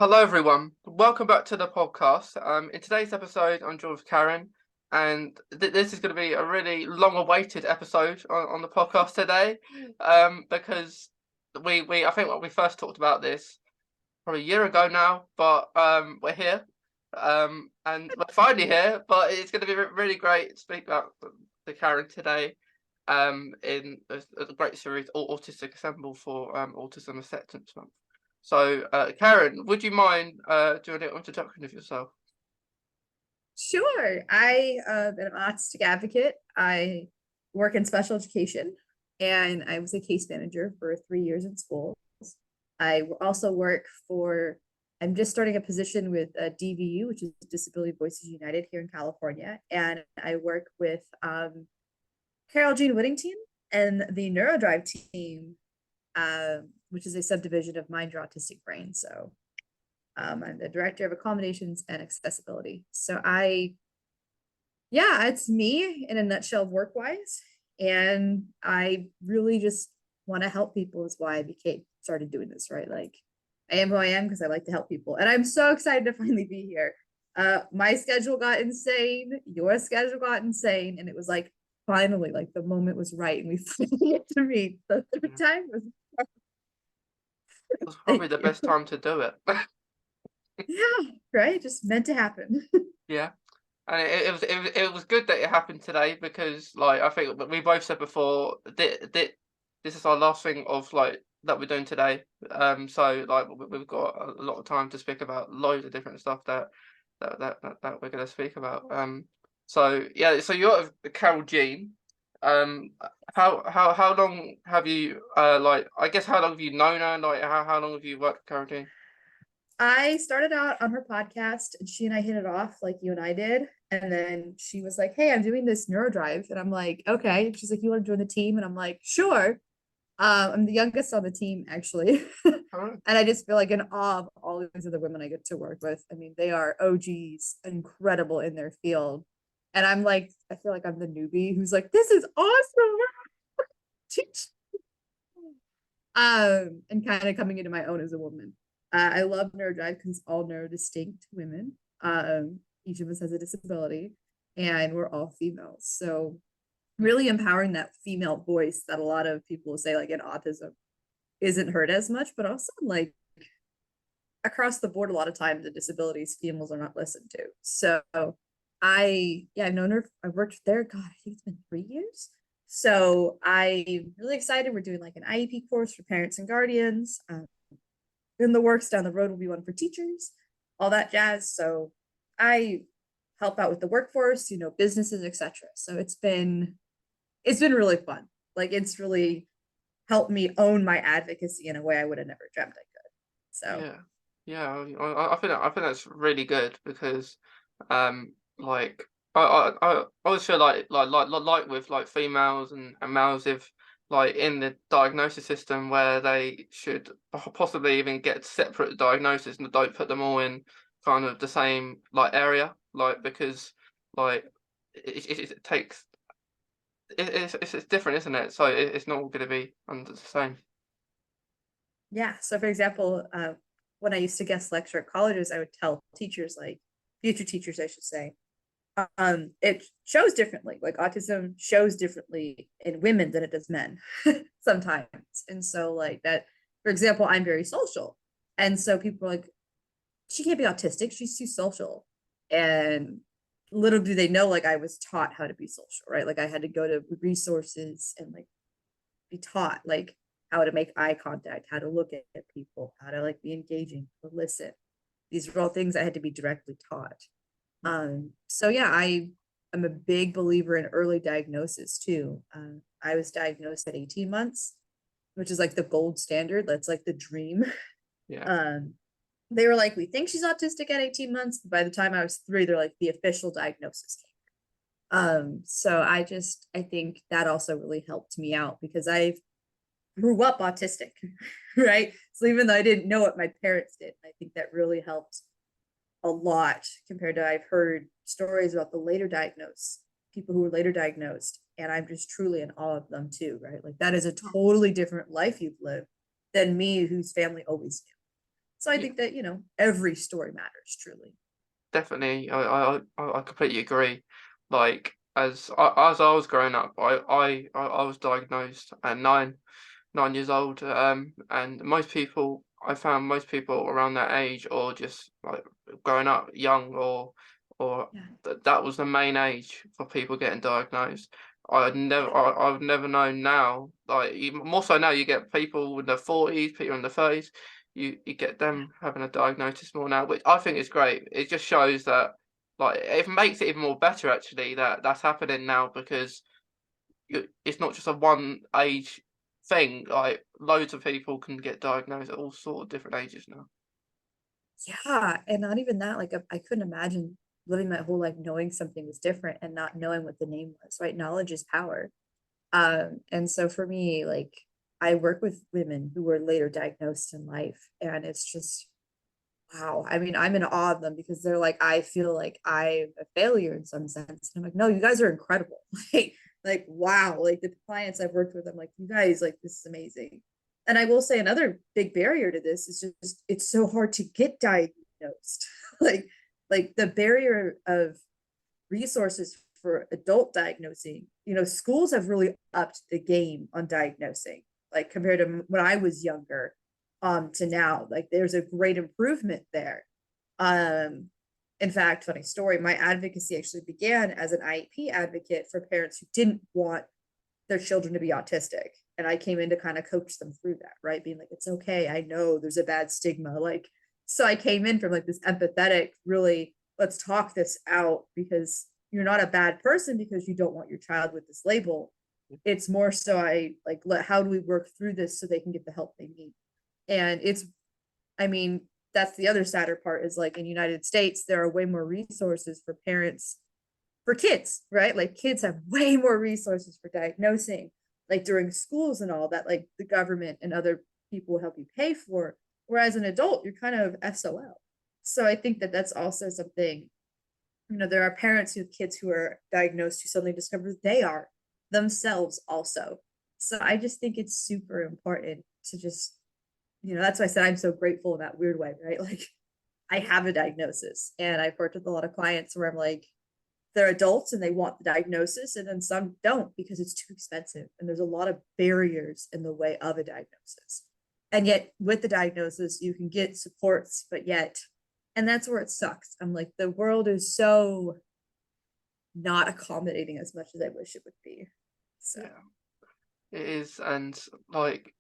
Hello, everyone. Welcome back to the podcast. In today's episode, I'm joined with Carrin, and this is going to be a really long-awaited episode on the podcast today, because I think we first talked about this probably a year ago now, but we're here, and we're finally here. But it's going to be really great to speak about the Carrin today, in a great series, Autistic Assemble for Autism Acceptance Month. So, Carrin, would you mind doing a little introduction of yourself? Sure. I am an autistic advocate. I work in special education and I was a case manager for 3 years in schools. I also work for, I'm just starting a position with DVU, which is Disability Voices United here in California. And I work with Carole Jean and the Neurodrive team, which is a subdivision of Mind Your Autistic Brain. So I'm the director of accommodations and accessibility. So it's me in a nutshell work wise. And I really just want to help people is why I started doing this, right? Like I am who I am because I like to help people. And I'm so excited to finally be here. My schedule got insane. Your schedule got insane. And it was like, finally, like the moment was right. And we finally get to meet. The time was It was probably the best time to do it. yeah, right. Just meant to happen. Yeah, and it was good that it happened today because, like, I think we both said before, this is our last thing of like that we're doing today. So like we've got a lot of time to speak about loads of different stuff that we're going to speak about. So yeah, so you're Carole Jean. Um, how long have you like? I guess how long have you known her? Like how long have you worked with Carole Jean? I started out on her podcast and she and I hit it off like you and I did. And then she was like, hey, I'm doing this Neurodrive. And I'm like, okay. She's like, you want to join the team? And I'm like, sure. I'm the youngest on the team, actually. Oh, And I just feel like in awe of all these other women I get to work with. I mean, they are OGs, incredible in their field. And I'm like, I feel like I'm the newbie who's like, this is awesome. And kind of coming into my own as a woman. I love Neurodrive because it's all neurodistinct women. Each of us has a disability, and we're all females. So really empowering that female voice that a lot of people say, like in autism, isn't heard as much, but also like across the board, a lot of times the disabilities females are not listened to. So I've known her. I've worked there. God, I think it's been 3 years. So I'm really excited. We're doing like an IEP course for parents and guardians. In the works down the road will be one for teachers, all that jazz. So I help out with the workforce, businesses, etc. So it's been really fun. Like it's really helped me own my advocacy in a way I would have never dreamt I could. So yeah, yeah. I think that's really good because, like I always feel like with like females and males, if like in the diagnosis system where they should possibly even get separate diagnosis and don't put them all in kind of the same like area, like because like it takes it's different, isn't it? So it's not all going to be under the same. yeah. So for example, when I used to guest lecture at colleges, I would tell teachers, like future teachers, I should say, it shows differently. Like autism shows differently in women than it does men sometimes. And so like that, for example, I'm very social. And so people are like, she can't be autistic, she's too social. And little do they know, like I was taught how to be social, right? Like I had to go to resources and like be taught like how to make eye contact, how to look at people, how to like be engaging, to listen. These are all things I had to be directly taught. So yeah, I am a big believer in early diagnosis too. I was diagnosed at 18 months, which is like the gold standard. That's like the dream. Yeah. Um, they were like, we think she's autistic at 18 months. By the time I was 3, they're like, the official diagnosis came. So I think that also really helped me out because I grew up autistic, right? So even though I didn't know what my parents did, I think that really helped a lot compared to I've heard stories about the later diagnosed people who were later diagnosed, and I'm just truly in awe of them too, right? Like that is a totally different life you've lived than me, whose family always knew. So I think that, every story matters truly. Definitely, I completely agree. Like as I was growing up, I was diagnosed at 9 years old. And I found most people around that age, or just like growing up young, or Yeah. that was the main age for people getting diagnosed. I've never known now, like even more so now, you get people in their 40s, people in their 30s, you get them having a diagnosis more now, which I think is great. It just shows that, like, it makes it even more better actually that that's happening now, because it's not just a one age thing. Like loads of people can get diagnosed at all sort of different ages now. Yeah, and not even that, like I couldn't imagine living my whole life knowing something was different and not knowing what the name was, right? Knowledge is power. And so for me, like I work with women who were later diagnosed in life, and it's just wow. I mean, I'm in awe of them because they're like, I feel like I'm a failure in some sense. And I'm like, no, you guys are incredible. Like wow, like the clients I've worked with, I'm like, you guys, like this is amazing. And I will say another big barrier to this is just it's so hard to get diagnosed. like like the barrier of resources for adult diagnosing, schools have really upped the game on diagnosing, like compared to when I was younger, to now. Like there's a great improvement there. Um, in fact, funny story, my advocacy actually began as an IEP advocate for parents who didn't want their children to be autistic. And I came in to kind of coach them through that, right? Being like, it's okay. I know there's a bad stigma. Like, so I came in from like this empathetic, really, let's talk this out, because you're not a bad person because you don't want your child with this label. It's more so I like, how do we work through this so they can get the help they need? And I mean, that's the other sadder part is like in the United States, there are way more resources for parents for kids, right? Like kids have way more resources for diagnosing, like during schools and all that, like the government and other people will help you pay for. Whereas an adult, you're kind of SOL. So I think that that's also something, there are parents who have kids who are diagnosed who suddenly discover they are themselves also. So I just think it's super important to just, that's why I said I'm so grateful in that weird way, right? Like I have a diagnosis and I've worked with a lot of clients where I'm like, they're adults and they want the diagnosis, and then some don't because it's too expensive and there's a lot of barriers in the way of a diagnosis. And yet with the diagnosis you can get supports, but yet, and that's where it sucks. I'm like, the world is so not accommodating as much as I wish it would be. So Yeah, it is. And like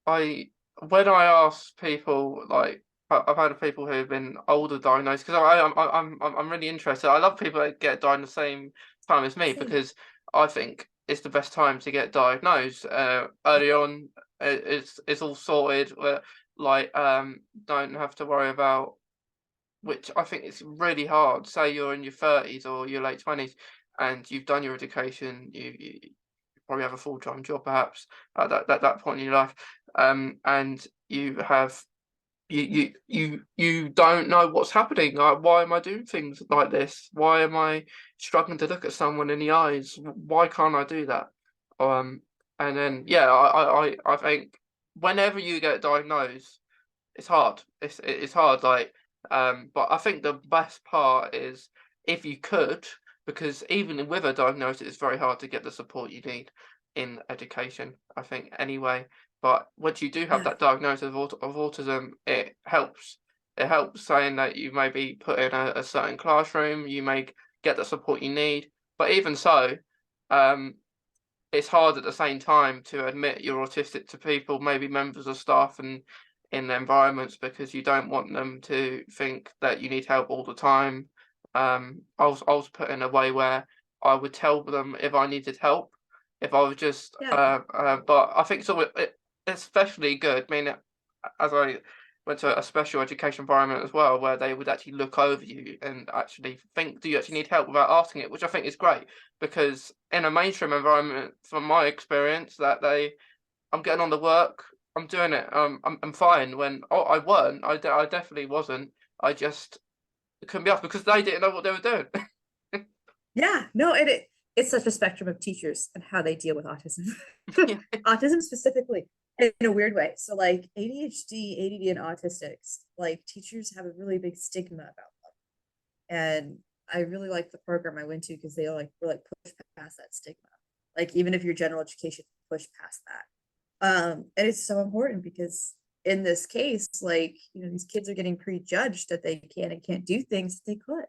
I when I ask people, like I've had people who've been older diagnosed, because I'm really interested. I love people that get diagnosed the same time as me, same. because I think it's the best time to get diagnosed. Early on, it's all sorted. Like don't have to worry about, which I think is really hard. Say you're in your 30s or your late 20s and you've done your education, you probably have a full-time job perhaps at that point in your life, and you don't know what's happening. Like, why am I doing things like this? Why am I struggling to look at someone in the eyes? Why can't I do that? Um, and then yeah, I think whenever you get diagnosed, it's hard. It's hard. Like, but I think the best part is if you could, because even with a diagnosis, it's very hard to get the support you need in education, I think, anyway. But once you do have Yeah. that diagnosis of autism, it helps. It helps saying that you may be put in a certain classroom, you may get the support you need. But even so, um, it's hard at the same time to admit you're autistic to people, maybe members of staff and in environments, because you don't want them to think that you need help all the time. I was put in a way where I would tell them if I needed help, if I was just Yeah. but I think so especially good. I mean, as I went to a special education environment as well, where they would actually look over you and actually think, do you actually need help, without asking it, which I think is great, because in a mainstream environment, from my experience, that I'm getting on the work, I'm doing it, I'm fine. When I weren't, I definitely wasn't. I just couldn't be asked because they didn't know what they were doing. Yeah. No, it's such a spectrum of teachers and how they deal with autism. Yeah. Autism specifically. in a weird way. So like ADHD, ADD, and autistics, like teachers have a really big stigma about them. And I really like the program I went to because they like were like push past that stigma. Like even if your general education push past that. And it's so important because in this case, like, you know, these kids are getting prejudged that they can and can't do things that they could.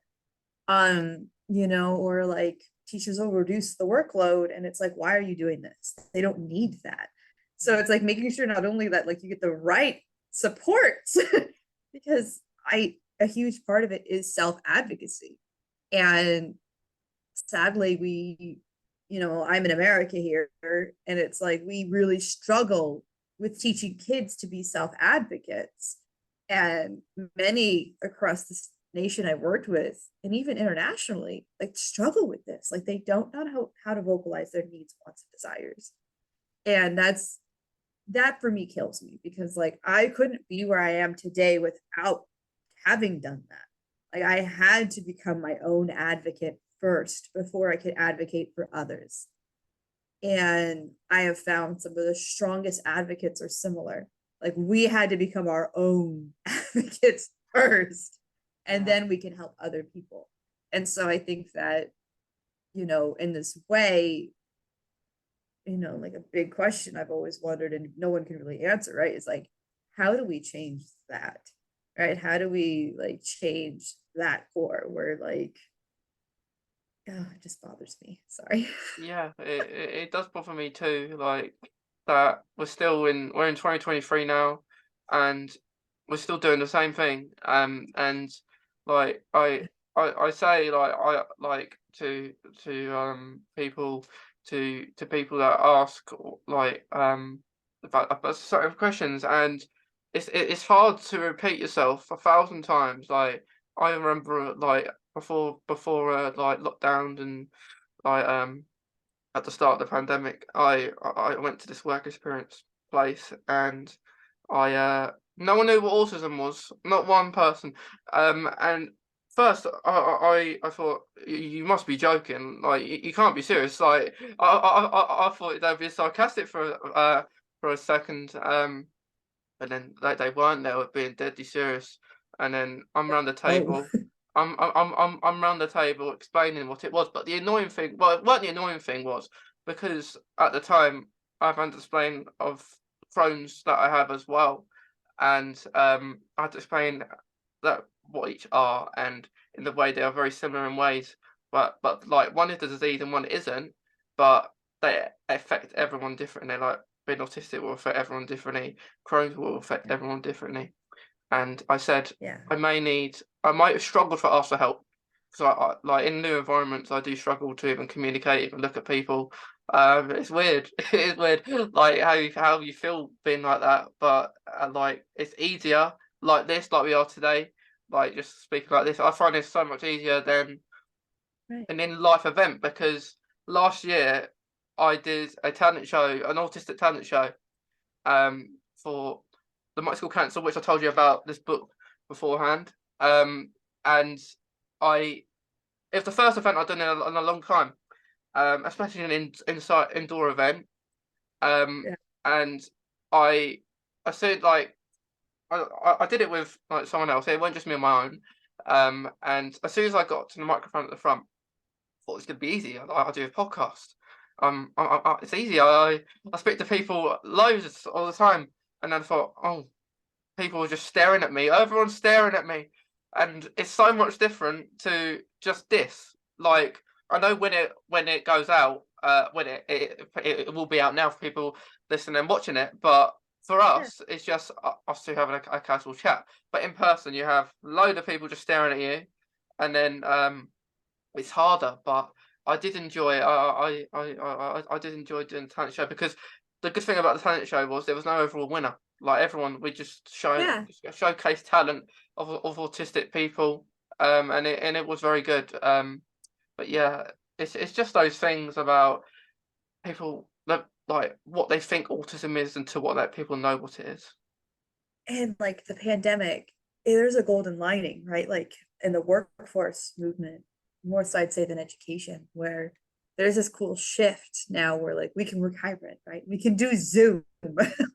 You know, or like teachers will reduce the workload and it's like, why are you doing this? They don't need that. So it's like making sure not only that like you get the right supports because a huge part of it is self-advocacy. And sadly, we, you know, I'm in America here, and it's like we really struggle with teaching kids to be self-advocates. And many across the nation I've worked with, and even internationally, like struggle with this. Like they don't know how to vocalize their needs, wants, and desires. And that for me kills me because like I couldn't be where I am today without having done that. Like I had to become my own advocate first before I could advocate for others. And I have found some of the strongest advocates are similar. Like we had to become our own advocates first, and Yeah. then we can help other people. And so I think that, you know, in this way, you know, like a big question I've always wondered and no one can really answer, right? Is like, how do we change that? Right? How do we like change that core where like, oh, it just bothers me. Sorry. Yeah, it does bother me too. Like that we're in 2023 now, and we're still doing the same thing. And like I say like I like to people to people that ask like about certain questions, and it's hard to repeat yourself 1,000 times. Like I remember like before like lockdown and like at the start of the pandemic, I went to this work experience place and I no one knew what autism was, not one person. And first I thought you must be joking, like you can't be serious. Like I thought they'd be sarcastic for a second. But then they weren't. They were being deadly serious. And then I'm around the Oh, table. I'm round the table explaining what it was. But the annoying thing, well, it wasn't the annoying thing was because at the time I've had to explain of Crohn's that I have as well, and I had to explain that what each are and in the way they are very similar in ways. But like one is a disease and one isn't. But they affect everyone differently. Like being autistic will affect everyone differently. Crohn's will affect yeah, everyone differently. And I said yeah, I might have struggled for ask for help because I like in new environments I do struggle to even communicate, even look at people. It's weird. It is weird, like how you feel being like that. But like it's easier like this, like we are today. Like just speaking like this, I find it so much easier than right. an in life event because last year I did a talent show, an autistic talent show, for the Might School Council, which I told you about this book beforehand. And I it was the first event I've done in a long time, especially an inside indoor event. Um, Yeah, and I I said like I did it with like someone else. It wasn't just me on my own. And as soon as I got to the microphone at the front, I thought it's gonna be easy. I do a podcast. It's easy. I speak to people loads all the time, and then I thought, oh, people were just staring at me. Everyone's staring at me, and it's so much different to just this. Like I know when it goes out, when it will be out now for people listening and watching it. But for yeah. us, it's just us two having a casual chat. But in person, you have a load of people just staring at you, and then it's harder. But I did enjoy it. I did enjoy doing the talent show because the good thing about the talent show was there was no overall winner. Like everyone, we just Yeah. showcase talent of autistic people, and it was very good. But yeah, it's just those things about people that like what they think autism is until what that people know what it is. And like the pandemic, there's a golden lining, right? Like in the workforce movement, more so I'd say than education, where there's this cool shift now where like we can work hybrid, right? We can do Zoom.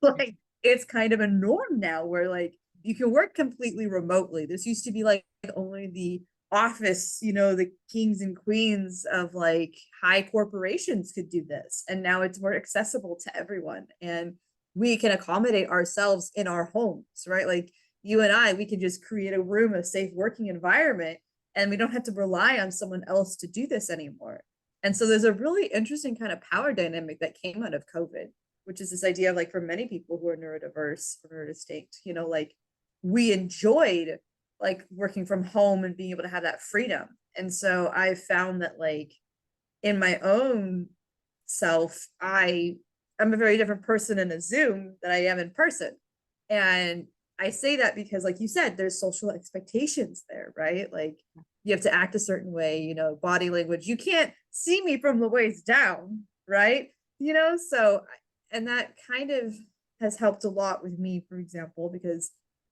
Like it's kind of a norm now where like you can work completely remotely. This used to be like only the office, you know, the kings and queens of like high corporations could do this. And now it's more accessible to everyone. And we can accommodate ourselves in our homes, right? Like you and I, we can just create a room, a safe working environment, and we don't have to rely on someone else to do this anymore. And so there's a really interesting kind of power dynamic that came out of COVID, which is this idea of like for many people who are neurodiverse or neurodistinct, you know, like we enjoyed like working from home and being able to have that freedom. And so I found that like in my own self, I'm a very different person in a Zoom than I am in person. And I say that because like you said, there's social expectations there, right? Like you have to act a certain way, you know, body language. You can't see me from the waist down, right? You know, so and that kind of has helped a lot with me, for example, because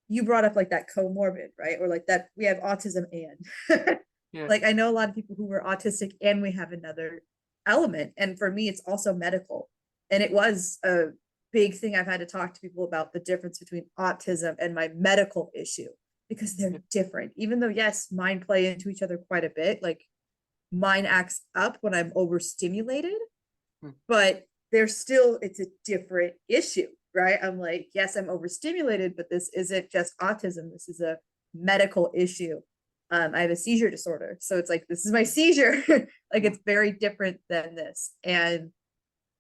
you brought up like that comorbid, right? Or like that we have autism and Yeah. like I know a lot of people who were autistic and we have another element. And for me, it's also medical. And it was a big thing I've had to talk to people about the difference between autism and my medical issue because they're different. Even though, yes, mine play into each other quite a bit. Like mine acts up when I'm overstimulated, but there's still, it's a different issue, right? I'm like, yes, I'm overstimulated, but this isn't just autism. This is a medical issue. I have a seizure disorder. So it's like, this is my seizure. Like it's very different than this. And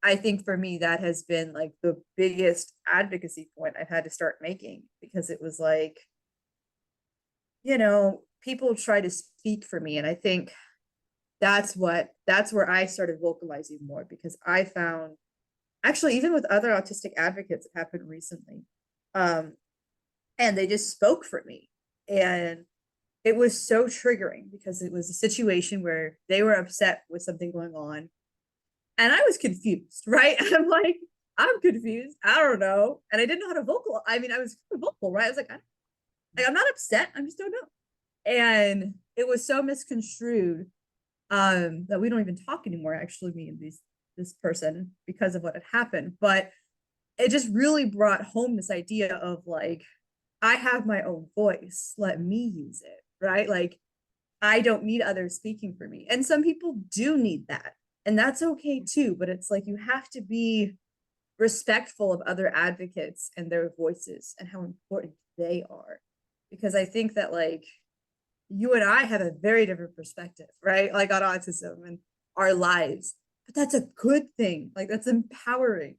I think for me, that has been like the biggest advocacy point I've had to start making because it was like, you know, people try to speak for me. And I think that's where I started vocalizing more because I found actually, even with other autistic advocates, it happened recently. And they just spoke for me. And it was so triggering because it was a situation where they were upset with something going on and I was confused, right? I'm like, I'm confused. I don't know. And I didn't know how to vocal. I mean, I was vocal, right? I was like, I'm not upset. I just don't know. And it was so misconstrued that we don't even talk anymore, actually, me and this person because of what had happened. But it just really brought home this idea of like, I have my own voice. Let me use it, right? Like, I don't need others speaking for me. And some people do need that. And that's okay too. But it's like you have to be respectful of other advocates and their voices and how important they are. Because I think that like you and I have a very different perspective, right? Like on autism and our lives. But that's a good thing. Like that's empowering.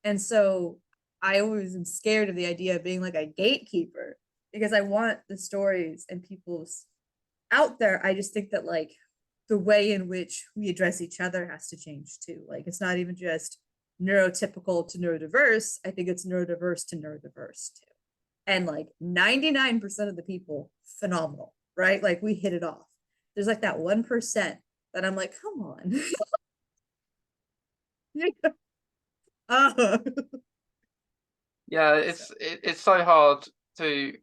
And so I always am scared of the idea of being like a gatekeeper because I want the stories and people's out there. I just think that like the way in which we address each other has to change too. Like it's not even just neurotypical to neurodiverse. I think it's neurodiverse to neurodiverse too. And like 99% of the people, phenomenal, right? Like we hit it off. There's like that 1% that I'm like, come on. uh, Yeah, it's so hard to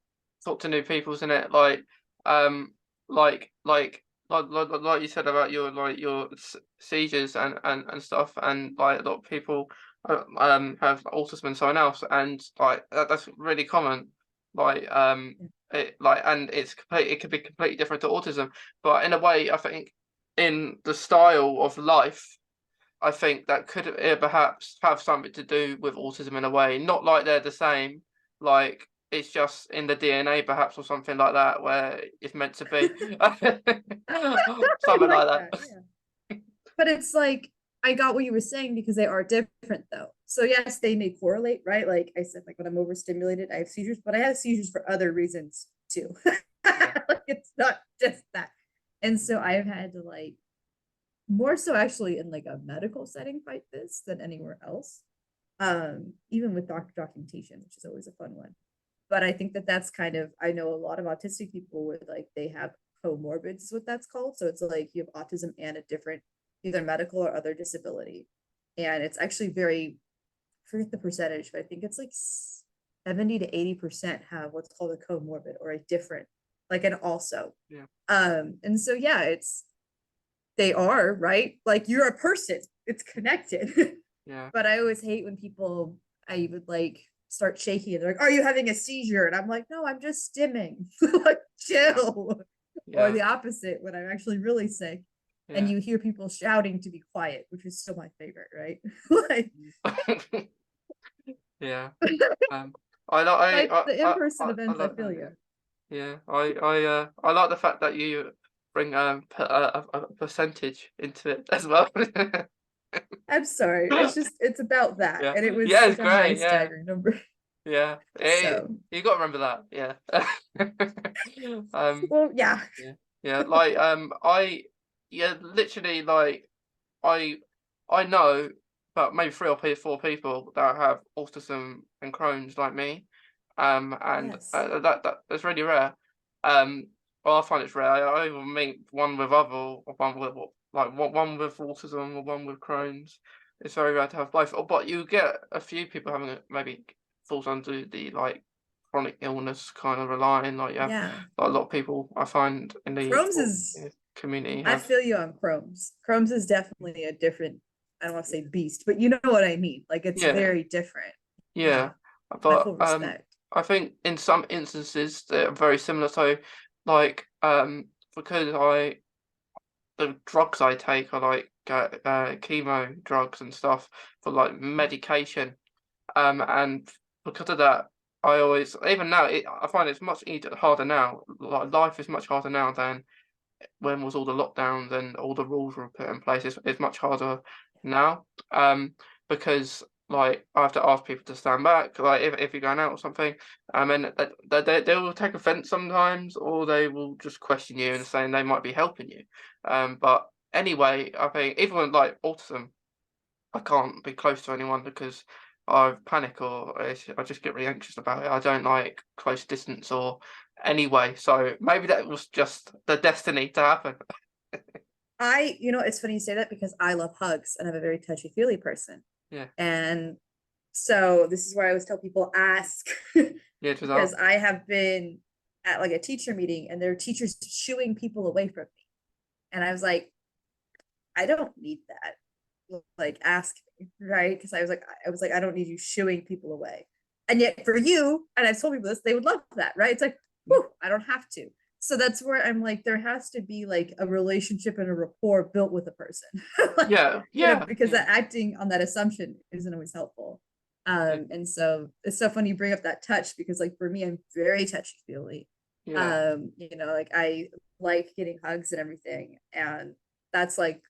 talk to new people, isn't it? Um, like like you said about your seizures and stuff, and like a lot of people have autism and so on else, and like that's really common. Like and it could be completely different to autism, but in a way, I think in the style of life. I think that could perhaps have something to do with autism in a way. Not like they're the same, like it's just in the DNA perhaps or something like that, where it's meant to be. I Something like like that. that. Yeah. But it's like I got what you were saying because they are different though. So yes, they may correlate, right? Like I said, like when I'm overstimulated, I have seizures, but I have seizures for other reasons too. Yeah. Like it's not just that. And so I've had to like more so actually in like a medical setting fight this than anywhere else. Even with doctor documentation, which is always a fun one. But I think that that's kind of I know a lot of autistic people with like they have comorbids is what that's called. So it's like you have autism and a different either medical or other disability. And it's actually very I forget the percentage, but I think it's like 70 to 80% have what's called a comorbid or a different, like an also. Yeah. And so yeah, it's they are, right? Like you're a person, it's connected. Yeah. But I always hate when people, I would like start shaking and they're like, are you having a seizure? And I'm like, no, I'm just stimming. Like, chill. Or Yeah. the opposite, when I'm actually really sick and Yeah. you hear people shouting to be quiet, which is still my favorite, right? Like, Yeah. I like like the in-person I events, I like feel that. you. Yeah. I like the fact that you bring a percentage into it as well. I'm sorry. It's just, it's about that. Yeah. And it was Yeah, it's such a high great. Yeah. staggering number. Yeah. So, You got to remember that. Yeah. Um. well, yeah. Yeah. Yeah. Like yeah. Literally, like I I know about maybe 3 or 4 people that have autism and Crohn's like me. And Yes. that's really rare. Um, well, I find it's rare. I even meet one with other, or one with one with autism or one with Crohn's. It's very rare to have both. But you get a few people having it maybe falls under the like chronic illness kind of line. Like you have Yeah. like, a lot of people I find in the Crohn's is, community I have. feel you on Crohn's. Crohn's is definitely a different, I don't want to say beast, but you know what I mean. Like it's Yeah, very different. yeah. Yeah. My But full respect. I think in some instances they're very similar. So like because the drugs I take are like chemo drugs and stuff for like medication. And because of that, I always even now I find it's much easier harder now. Like life is much harder now than when was all the lockdowns and all the rules were put in place. It's much harder now. Because like I have to ask people to stand back, like if you're going out or something, and they will take offence sometimes, or they will just question you and saying they might be helping you. But anyway, I think even with like autism, I can't be close to anyone because I panic or I just get really anxious about it. I don't like close distance or anyway. So maybe that was just the destiny to happen. You know, it's funny you say that because I love hugs and I'm a very touchy feely person. Yeah, And so this is where I always tell people ask yeah, it was because I have been at like a teacher meeting and there are teachers shooing people away from me. And I was like, I don't need that. Like ask me, right? Because I was like, I don't need you shooing people away. And yet for you, and I've told people this, they would love that, right? It's like, whew, I don't have to. So that's where I'm like, there has to be like a relationship and a rapport built with a person. Like, yeah, you know, yeah, because yeah, that acting on that assumption isn't always helpful. yeah, And so it's so funny you bring up that touch because like for me, I'm very touchy feely. yeah. You know, like I like getting hugs and everything. And that's like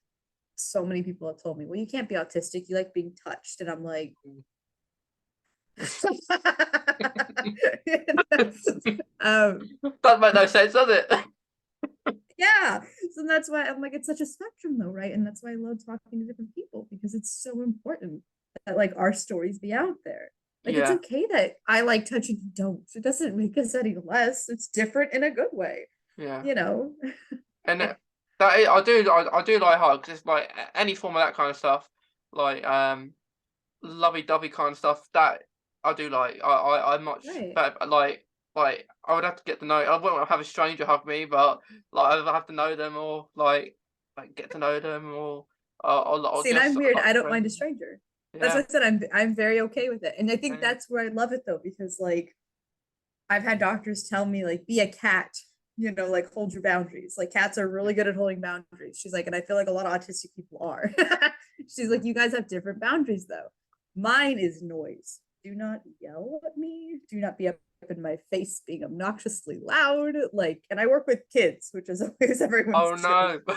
so many people have told me, well, you can't be autistic, you like being touched. And I'm like, um, That made no sense, does it? yeah. So that's why I'm like, it's such a spectrum though, right? And that's why I love talking to different people because it's so important that like our stories be out there. Like it's Yeah, okay that I like touch and you don't. It doesn't make us any less. It's different in a good way, yeah. you know? And I do like hugs. It's like any form of that kind of stuff, like lovey-dovey kind of stuff. That I do like. I much Right. better like I would have to get to know. I wouldn't have a stranger hug me, but like I would have to know them or like get to know them or See, and just I'm weird. hug I don't mind a friends. stranger. That's Yeah, what I said. I'm very okay with it. And I think yeah, that's where I love it though, because like I've had doctors tell me like be a cat, you know, like hold your boundaries. Like cats are really good at holding boundaries. She's like, and I feel like a lot of autistic people are. She's like, you guys have different boundaries though. Mine is noise. Do not yell at me. Do not be up in my face being obnoxiously loud. Like, and I work with kids, which is always everyone's oh truth. no,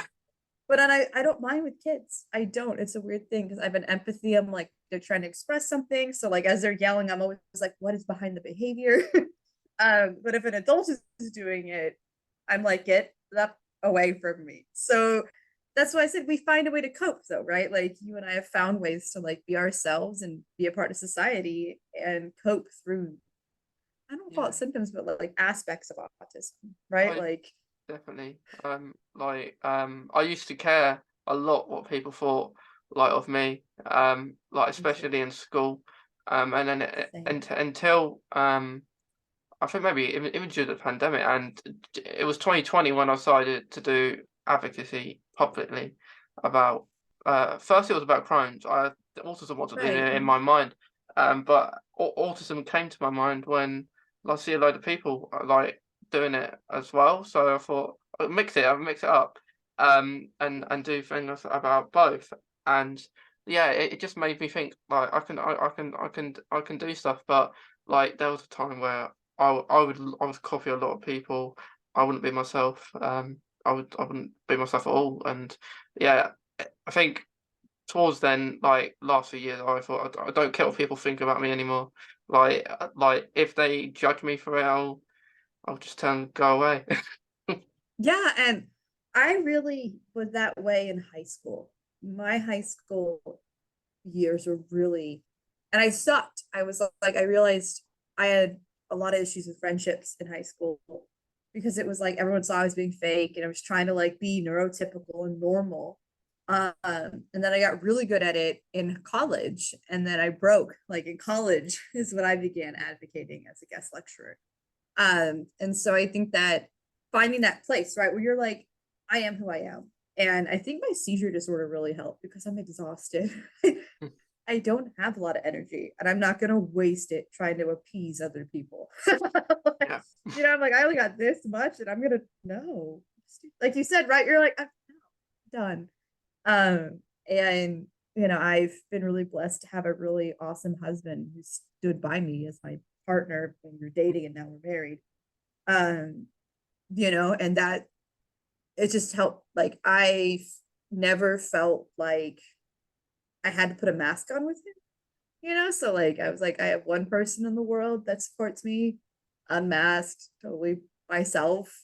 But I don't mind with kids. I don't. It's a weird thing because I have an empathy. I'm like they're trying to express something. So like as they're yelling, I'm always like, what is behind the behavior? But if an adult is doing it, I'm like, get up away from me. So that's why I said we find a way to cope though, right? Like you and I have found ways to like be ourselves and be a part of society and cope through I don't call yeah, it symptoms, but like aspects of autism, right? I Like definitely. I used to care a lot what people thought like of me. Like me too. especially in school. And then Same. until I think maybe even during the pandemic, and it was 2020 when I decided to do advocacy publicly about. First, it was about Crohn's. Autism wasn't in my mind, but autism came to my mind when I see a load of people like doing it as well. So I thought I'll mix it up, and do things about both. And yeah, it just made me think like I can do stuff, but like there was a time where I would copy a lot of people. I wouldn't be myself. I wouldn't be myself at all. And yeah, I think towards then, like last few years, I thought I don't care what people think about me anymore. Like if they judge me for it, I'll just tell them go away. Yeah, and I really was that way in high school. My high school years were really, and I sucked. I was like, I realized I had a lot of issues with friendships in high school because it was like everyone saw I was being fake and I was trying to like be neurotypical and normal. And then I got really good at it in college, and then I broke. Like in college is when I began advocating as a guest lecturer. And so I think that finding that place, right, where you're like, I am who I am. And I think my seizure disorder really helped because I'm exhausted. I don't have a lot of energy and I'm not going to waste it trying to appease other people. Yeah. You know, I'm like, I only got this much and I'm going to, no. Like you said, right? You're like, I'm done. And, you know, I've been really blessed to have a really awesome husband who stood by me as my partner when we were dating and now we're married. You know, and that it just helped. Like I never felt like I had to put a mask on with him, you know? So like I was like, I have one person in the world that supports me, unmasked, totally myself.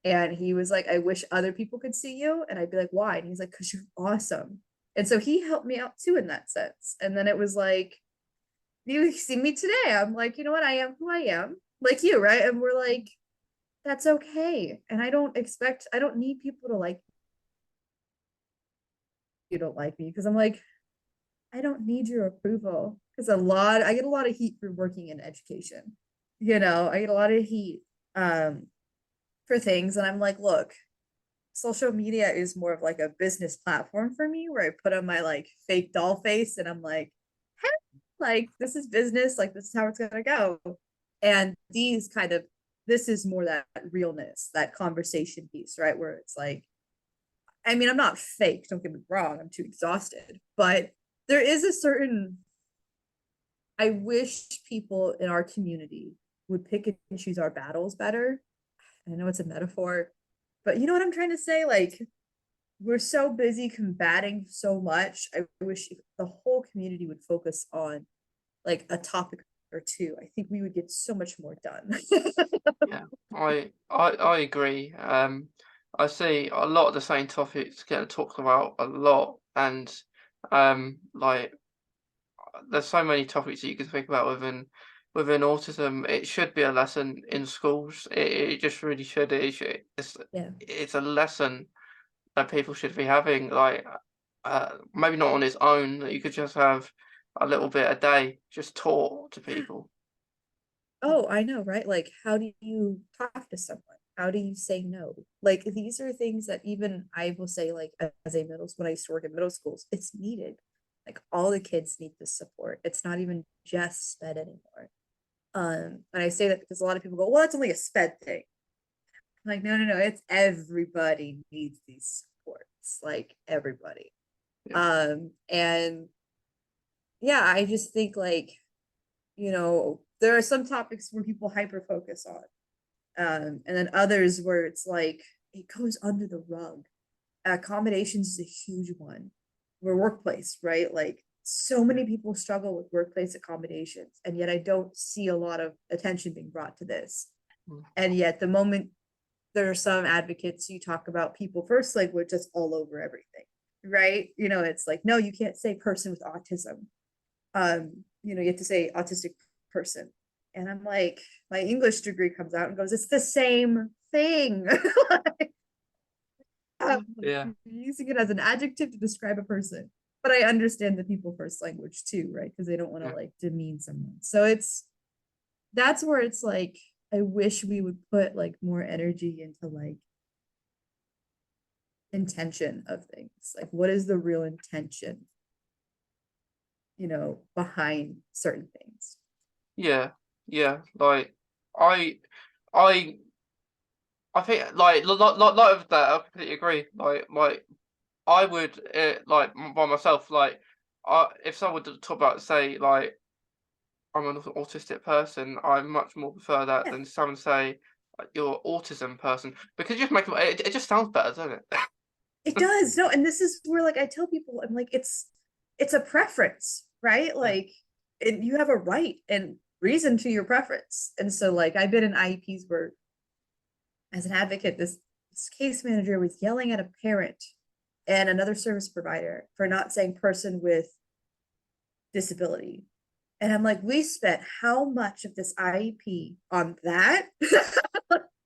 And he was like, I wish other people could see you. And I'd be like, why? And he's like, because you're awesome. And so he helped me out too in that sense. And then it was like, you see me today. I'm like, you know what? I am who I am, like you, right? And we're like, that's okay. And I don't need people to like, you don't like me because I'm like, I don't need your approval because I get a lot of heat for working in education. You know, I get a lot of heat for things. And I'm like, look, social media is more of like a business platform for me where I put on my like fake doll face and I'm like, hey, like this is business, like this is how it's gonna go. And this is more that realness, that conversation piece, right? Where it's like, I mean, I'm not fake, don't get me wrong, I'm too exhausted, but there is a certain, I wish people in our community would pick and choose our battles better. I know it's a metaphor, but you know what I'm trying to say? Like, we're so busy combating so much. I wish the whole community would focus on like a topic or two. I think we would get so much more done. Yeah, I agree. I see a lot of the same topics getting talked about a lot, and like there's so many topics that you can think about within autism. It should be a lesson in schools. It just really should. Yeah. It's a lesson that people should be having. Like maybe not on its own. You could just have a little bit a day, just taught to people. Oh, I know, right? Like, how do you talk to someone? How do you say no? Like, these are things that even I will say, like, as a when I used to work in middle schools, it's needed. Like, all the kids need this support. It's not even just SPED anymore. And I say that because a lot of people go, well, it's only a SPED thing. I'm like, no, it's everybody needs these supports, like everybody. Yeah. And yeah, I just think like, you know, there are some topics where people hyper focus on. And then others where it's like it goes under the rug. Accommodations is a huge one. We're workplace, right? Like so many people struggle with workplace accommodations, and yet I don't see a lot of attention being brought to this. Mm. And yet, the moment there are some advocates, you talk about people first language that's all over everything, right? You know, it's like, no, you can't say person with autism. You know, you have to say autistic person. And I'm like, my English degree comes out and goes, it's the same thing. Yeah. Using it as an adjective to describe a person. But I understand the people first language too, right? Because they don't want to Yeah. like demean someone. So that's where it's like, I wish we would put like more energy into like intention of things. Like, what is the real intention, behind certain things? Yeah, yeah. Like I, I, I think like lot of that. I completely agree. Like I would like by myself. Like if someone would talk about say like I'm an autistic person, I much more prefer that Yeah, than someone say you're an autism person because you just make it just sounds better, doesn't it? it does. No, and this is where, like, I tell people, I'm like, it's a preference, right? Yeah, Like, and you have a right and reason to your preference. And so, like, I've been in IEPs where, as an advocate, this case manager was yelling at a parent and another service provider for not saying person with disability. And I'm like, we spent how much of this IEP on that?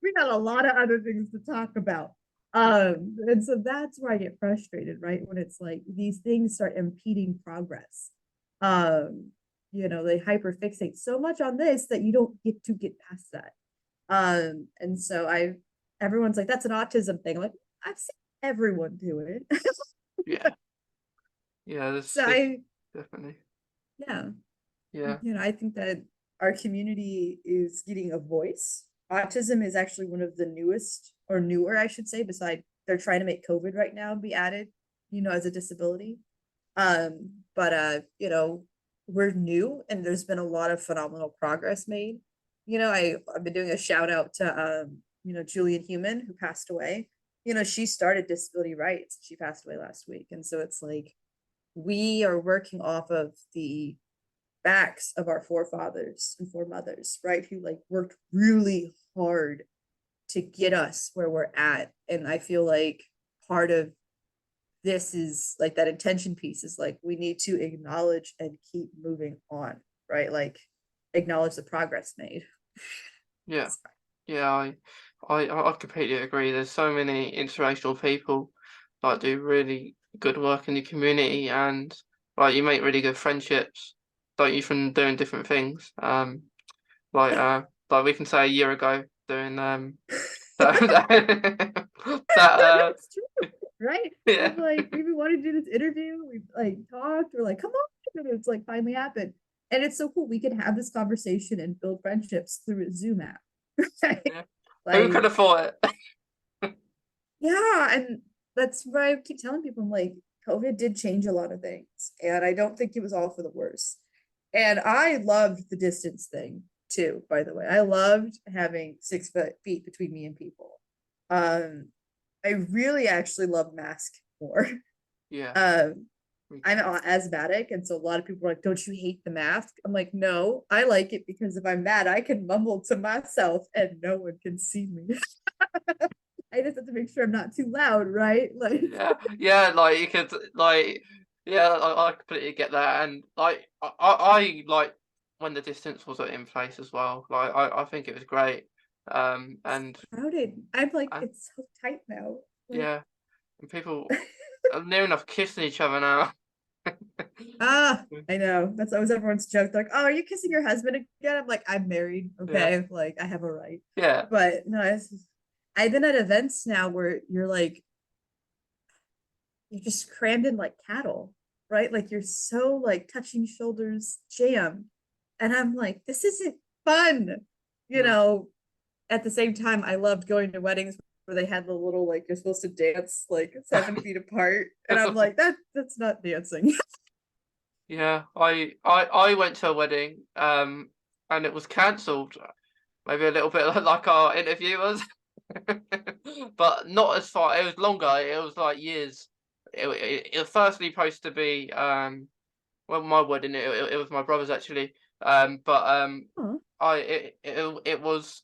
We got a lot of other things to talk about. And so that's where I get frustrated, right? When it's like these things start impeding progress. They hyperfixate so much on this that you don't get past that. And so everyone's like, that's an autism thing. I'm like, I've seen everyone do it. yeah, yeah. So There's definitely yeah, yeah, I think that our community is getting a voice. Autism is actually one of the newest, or newer, I should say, beside they're trying to make COVID right now be added, as a disability. But we're new and there's been a lot of phenomenal progress made. I've been doing a shout out to Julian Human, who passed away. She started disability rights. She passed away last week. And so it's like we are working off of the backs of our forefathers and foremothers, right? Who like worked really hard to get us where we're at. And I feel like part of this is like that intention piece is like we need to acknowledge and keep moving on, right? Like acknowledge the progress made. yeah, yeah. I completely agree. There's so many inspirational people like do really good work in the community, and like you make really good friendships, don't you, from doing different things. Like we can say a year ago doing that that It's true, right? yeah, We've like we've been wanting to do this interview. We've like talked. We're like, come on, and it's like finally happened. And it's so cool. We can have this conversation and build friendships through a Zoom app. Right? yeah. Who could Like, have thought it? yeah, and that's why I keep telling people, I'm like, COVID did change a lot of things, and I don't think it was all for the worse. And I loved the distance thing too, by the way. I loved having 6 feet between me and people. Um, I really actually love mask more. Yeah, Um, me I'm too. asthmatic, and so a lot of people are like, "Don't you hate the mask?" I'm like, "No, I like it because if I'm mad, I can mumble to myself and no one can see me." I just have to make sure I'm not too loud, right? Like, Yeah, yeah. Like you could like yeah. I completely get that, and like I like when the distance was in place as well. Like I think it was great. And crowded. I'm like, and it's so tight now. Like, yeah, and people are near enough kissing each other now. I know. That's always everyone's joke. They're like, "Oh, are you kissing your husband again?" I'm like, "I'm married. Yeah, Okay, like I have a right." yeah, But no, I've been at events now where you're just crammed in like cattle, right? Like you're so like touching shoulders, jam, and I'm like, this isn't fun. You no, know. At the same time, I loved going to weddings where they had the little like you're supposed to dance like 7 feet apart, and I'm like, that's not dancing. yeah. I went to a wedding, and it was cancelled. Maybe a little bit like our interview was, but not as far. It was longer. It was like years. It was firstly supposed to be well, my wedding. It was my brother's actually. But Aw. it was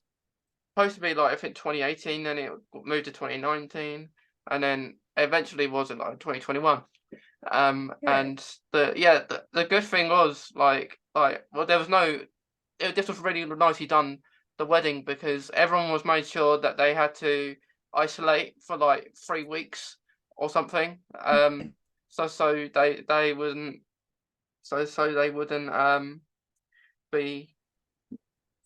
supposed to be like I think 2018. Then it moved to 2019, and then eventually was in like 2021. Right. And the good thing was like well there was no this was really nicely done, the wedding, because everyone was made sure that they had to isolate for like 3 weeks or something. So they wouldn't so they wouldn't be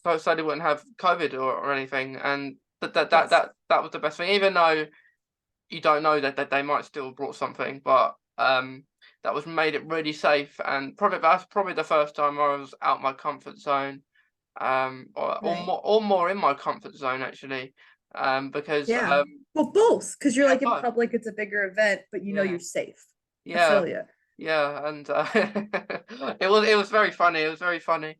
so they wouldn't have COVID or anything, and that that that Yes. that that was the best thing. Even though you don't know that they might still have brought something, but that was made it really safe, and that's probably the first time I was out my comfort zone, Right. or more in my comfort zone actually, because Yeah. Well, both, because you're yeah, like in both, public, it's a bigger event, but you know yeah, you're safe. I yeah, feel you. yeah, and it was very funny. It was very funny,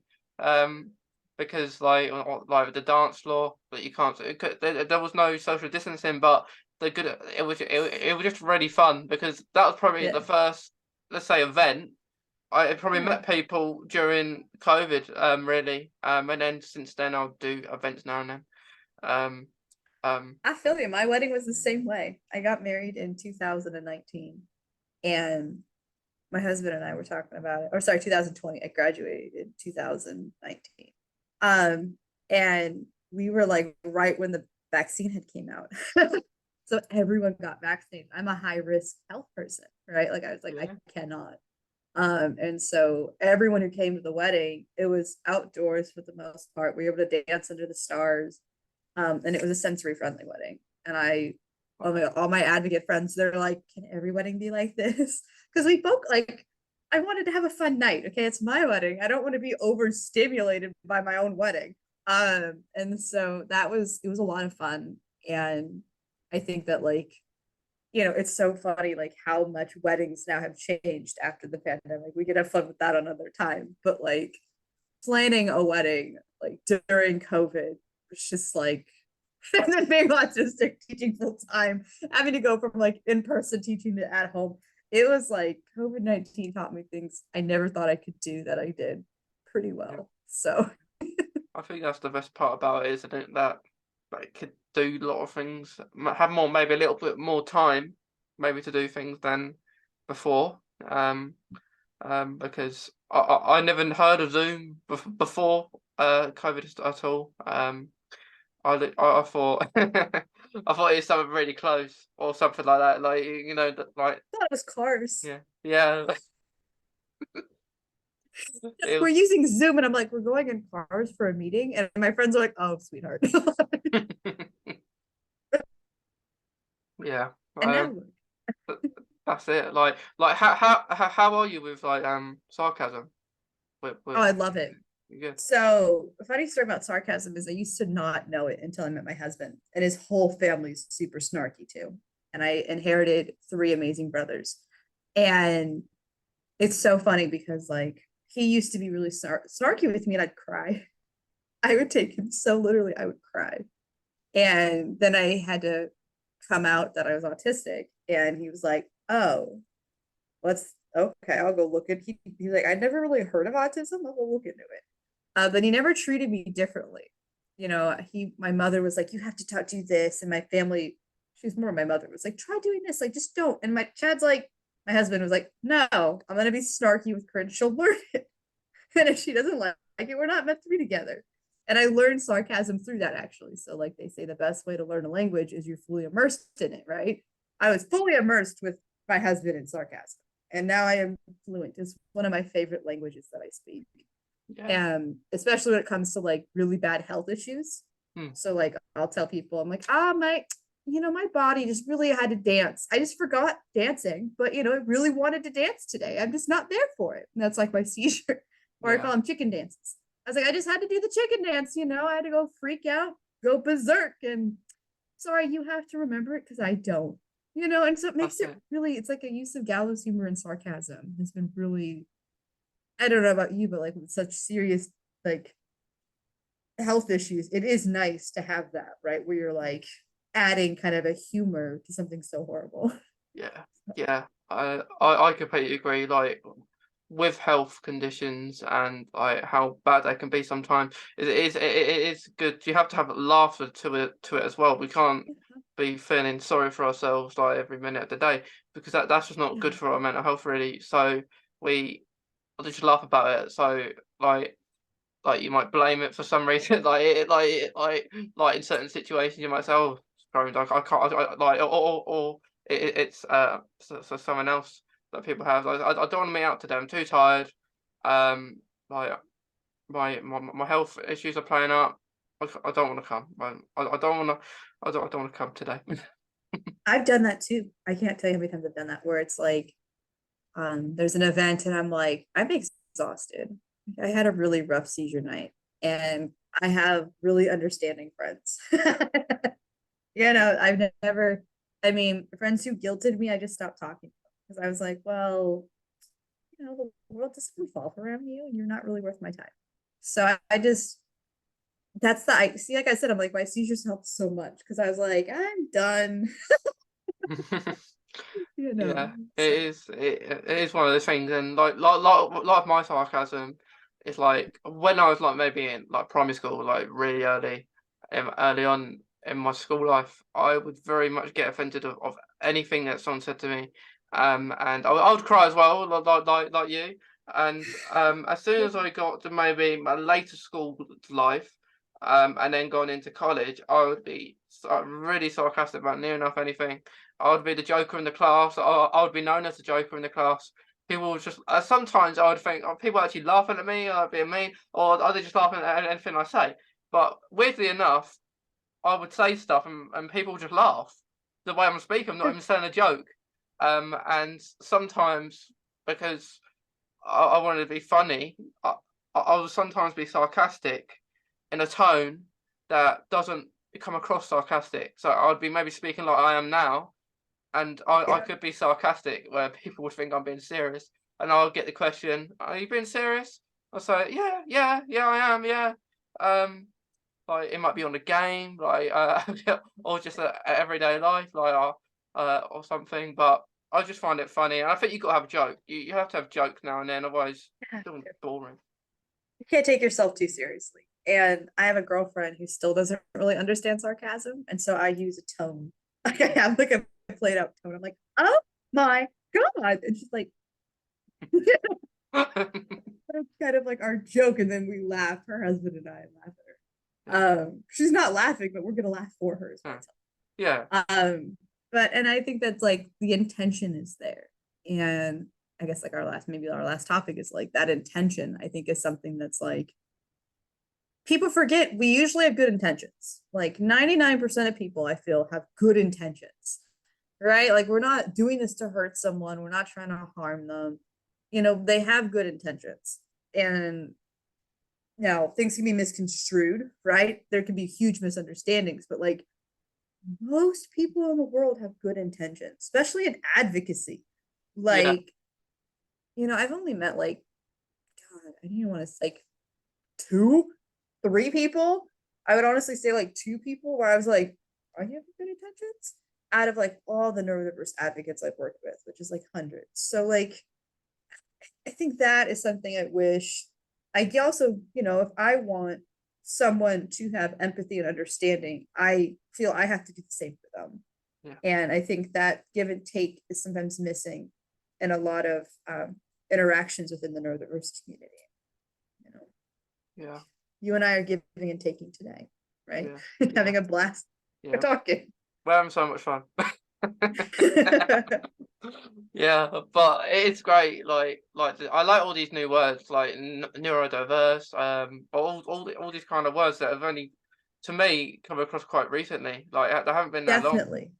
because like with the dance floor that you can't. There was no social distancing, but it was just really fun because that was probably the Yeah. first, let's say, event I probably Yeah. met people during COVID, really, and then since then I'll do events now and then. Um, I feel you. My wedding was the same way. I got married in 2019, and my husband and I were talking about it. Or sorry, 2020. I graduated in 2019. Um, and we were like right when the vaccine had came out. So everyone got vaccinated. I'm a high risk health person, right? Like I was like, I yeah, cannot. And so everyone who came to the wedding, it was outdoors for the most part. We were able to dance under the stars. And it was a sensory friendly wedding. And all my advocate friends, they're like, can every wedding be like this? Because we both like, I wanted to have a fun night. Okay, it's my wedding. I don't want to be overstimulated by my own wedding. And so it was a lot of fun. And I think that like, it's so funny like how much weddings now have changed after the pandemic. We could have fun with that another time, but like planning a wedding like during COVID was just like and then being autistic, teaching full time, having to go from like in person teaching to at home. It was like COVID-19 taught me things I never thought I could do that I did pretty yeah. well. So I think that's the best part about it, isn't it? That it could do a lot of things, have maybe a little bit more time, maybe to do things than before. Um, because I never heard of Zoom before COVID at all. I thought I thought it was something really close or something like that. Like like I thought it was cars. yeah, yeah. It We're was using Zoom and I'm like, we're going in cars for a meeting. And my friends are like, oh, sweetheart. yeah. And now Th- that's it. Like how are you with like sarcasm? oh, With I love it. you good? So, a funny story about sarcasm is I used to not know it until I met my husband, and his whole family's super snarky too. And I inherited three amazing brothers. And it's so funny because, like, he used to be really snarky with me, and I'd cry. I would take him so literally, I would cry. And then I had to come out that I was autistic, and he was like, oh, let's okay, I'll go look at he's like, I never really heard of autism. I'll go look into it. But he never treated me differently. My mother was like, you have to do this. And my family, she was more my mother, was like, try doing this. Like, just don't. And Chad's like, my husband was like, no, I'm going to be snarky with Corinne. She'll learn it. And if she doesn't like it, we're not meant to be together. And I learned sarcasm through that actually. So, like they say, the best way to learn a language is you're fully immersed in it, right? I was fully immersed with my husband in sarcasm. And now I am fluent. It's one of my favorite languages that I speak, Yeah. and especially when it comes to like really bad health issues. Hmm. So like I'll tell people, I'm like, my body just really had to dance. I just forgot dancing, but I really wanted to dance today. I'm just not there for it. And that's like my seizure, or I Yeah. call them chicken dances. I was like, I just had to do the chicken dance, I had to go freak out, go berserk. And sorry, you have to remember it because I don't. And so it makes That's it it. really, it's like a use of gallows humor and sarcasm has been really, I don't know about you, but like with such serious like health issues, it is nice to have that, right? Where you're like adding kind of a humor to something so horrible. Yeah. Yeah. I completely agree. Like with health conditions and like how bad they can be sometimes, it is good. You have to have laughter to it as well. We can't be feeling sorry for ourselves like every minute of the day because that's just not good Yeah. for our mental health really. So we just laugh about it. So like you might blame it for some reason, like in certain situations you might say, "Oh, sorry, like I can't," like or it's so someone else that people have. Like, I don't want to meet out today. I'm too tired. Um, like my health issues are playing up. I don't want to come. I don't want to. I don't want to come today. I've done that too. I can't tell you how many times I've done that, where it's like, there's an event and I'm like, I'm exhausted. I had a really rough seizure night, and I have really understanding friends. I've never, I mean, friends who guilted me, I just stopped talking because I was like, well, the world doesn't revolve around you and you're not really worth my time. So I just, that's the, I see, like I said, I'm like, my seizures helped so much because I was like, I'm done. Yeah, So it is one of those things, and like my sarcasm is like when I was like maybe in like primary school, like really early on in my school life, I would very much get offended of anything that someone said to me, and I would cry as well, like you, and as soon as I got to maybe my later school life, and then gone into college, I would be really sarcastic about near enough anything. I would be the joker in the class. I would be known as the joker in the class. People would just sometimes I would think, oh, people actually laughing at me, or being mean, or are they just laughing at anything I say? But weirdly enough, I would say stuff and people would just laugh the way I'm speaking. I'm not even saying a joke. And sometimes because I wanted to be funny, I will sometimes be sarcastic in a tone that doesn't come across sarcastic. So I'd be maybe speaking like I am now, and I yeah, could be sarcastic where people would think I'm being serious, and I'll get the question, "Are you being serious?" I'll say, "Yeah, I am, yeah." Um, like it might be on a game, like or just everyday life, like or something. But I just find it funny, and I think you got to have a joke. You have to have jokes now and then, otherwise it's boring. you can't take yourself too seriously. And I have a girlfriend who still doesn't really understand sarcasm, and so I use a tone. I have like a played out tone. I'm like, oh my god, and she's like, that's kind of like our joke, and then we laugh. Her husband and I laugh at her. She's not laughing, but we're gonna laugh for her. Yeah, But and I think that's like the intention is there, and I guess like our last topic is like that intention. I think is something that's like people forget. We usually have good intentions. Like 99% of people, I feel, have good intentions, right? Like we're not doing this to hurt someone. We're not trying to harm them. They have good intentions, and now things can be misconstrued, right? There can be huge misunderstandings, but like most people in the world have good intentions, especially in advocacy. yeah, Like, I've only met like, God, I don't even want to like two, three people. I would honestly say like two people where I was like, are you having good intentions? Out of like all the neurodiverse advocates I've worked with, which is like hundreds. So like I think that is something I wish I also, if I want someone to have empathy and understanding, I feel I have to do the same for them. yeah, And I think that give and take is sometimes missing in a lot of interactions within the neurodiverse community. You know, yeah, you and I are giving and taking today, right? yeah, yeah, Having a blast yeah. talking. We're having so much fun. Yeah, but it's great. I like all these new words, like neurodiverse, all these kind of words that have only, to me, come across quite recently. Like they haven't been that long. Definitely.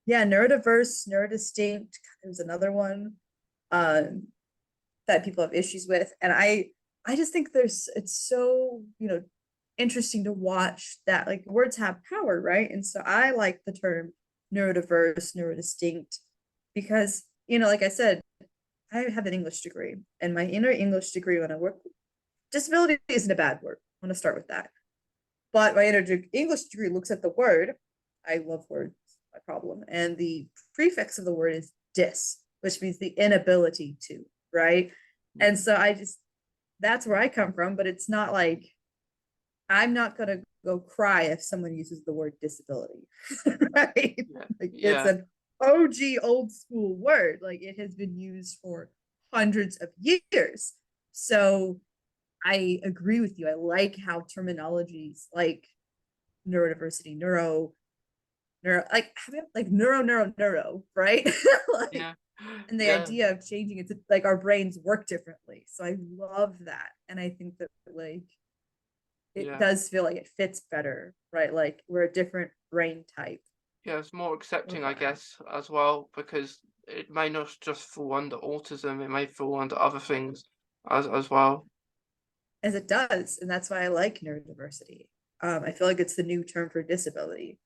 Yeah, neurodiverse, neurodistinct is another one um, that people have issues with. And I just think it's so, interesting to watch that like words have power, right? And so I like the term neurodiverse, neurodistinct, because, like I said, I have an English degree, and my inner English degree when I work, disability isn't a bad word. I want to start with that. But my inner English degree looks at the word. I love words, my problem. And the prefix of the word is dis, which means the inability to, right? And so that's where I come from, but it's not like I'm not going to go cry if someone uses the word disability, right? Yeah, Like it's yeah, an OG old school word. Like it has been used for hundreds of years. So I agree with you. I like how terminologies like neurodiversity, like neuro, right? Like, yeah, and the yeah, idea of changing it to like our brains work differently. So I love that. And I think that like it yeah, does feel like it fits better, right? Like we're a different brain type. Yeah, it's more accepting, I fine. guess, as well, because it may not just fall under autism, it may fall under other things as well. As it does, and that's why I like neurodiversity. I feel like it's the new term for disability.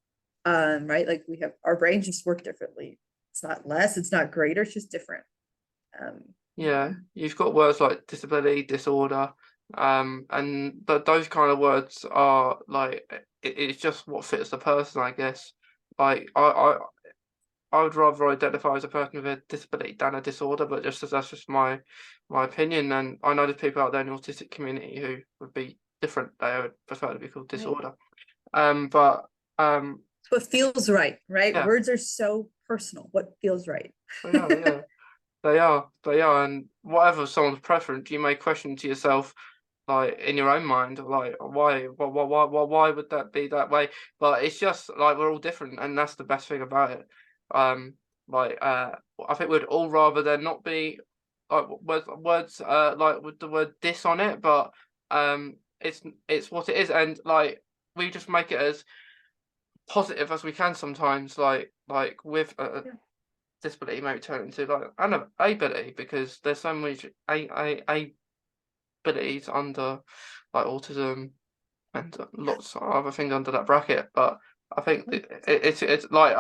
Right? Like we have our brains just work differently. It's not less, it's not greater, it's just different. Yeah, you've got words like disability, disorder, and those kind of words are like it's just what fits the person, I guess. Like I would rather identify as a person with a disability than a disorder, but just as that's just my opinion. And I know there's people out there in the autistic community who would be different. They would prefer to be called Right. disorder. But What feels right, right? yeah, Words are so personal. What feels right? yeah. They are, and whatever someone's preference, you may question to yourself, like in your own mind, like why would that be that way? But it's just like we're all different, and that's the best thing about it. Um, I think we'd all rather there not be like words like with the word dis on it, but it's what it is, and like we just make it as positive as we can sometimes, like with Yeah. disability maybe turn it into like an ability because there's so much a abilities under like autism and lots of other things under that bracket. But I think it's like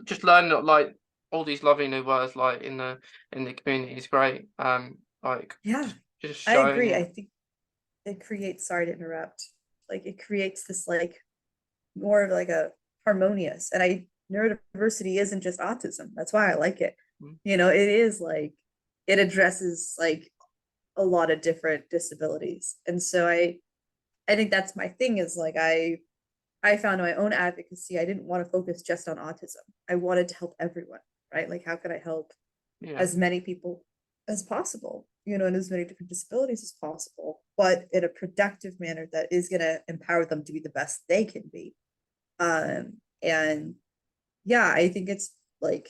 just learning like all these lovely new words like in the community is great. Like Yeah, just I showing agree. it. I think it creates, sorry to interrupt, like it creates this like more of like a harmonious, and I neurodiversity isn't just autism. That's why I like it. Mm, It is like it addresses like a lot of different disabilities. And so I think that's my thing is like I found my own advocacy. I didn't want to focus just on autism. I wanted to help everyone, right? Like how could I help yeah, as many people as possible, and as many different disabilities as possible, but in a productive manner that is going to empower them to be the best they can be. And yeah, I think it's like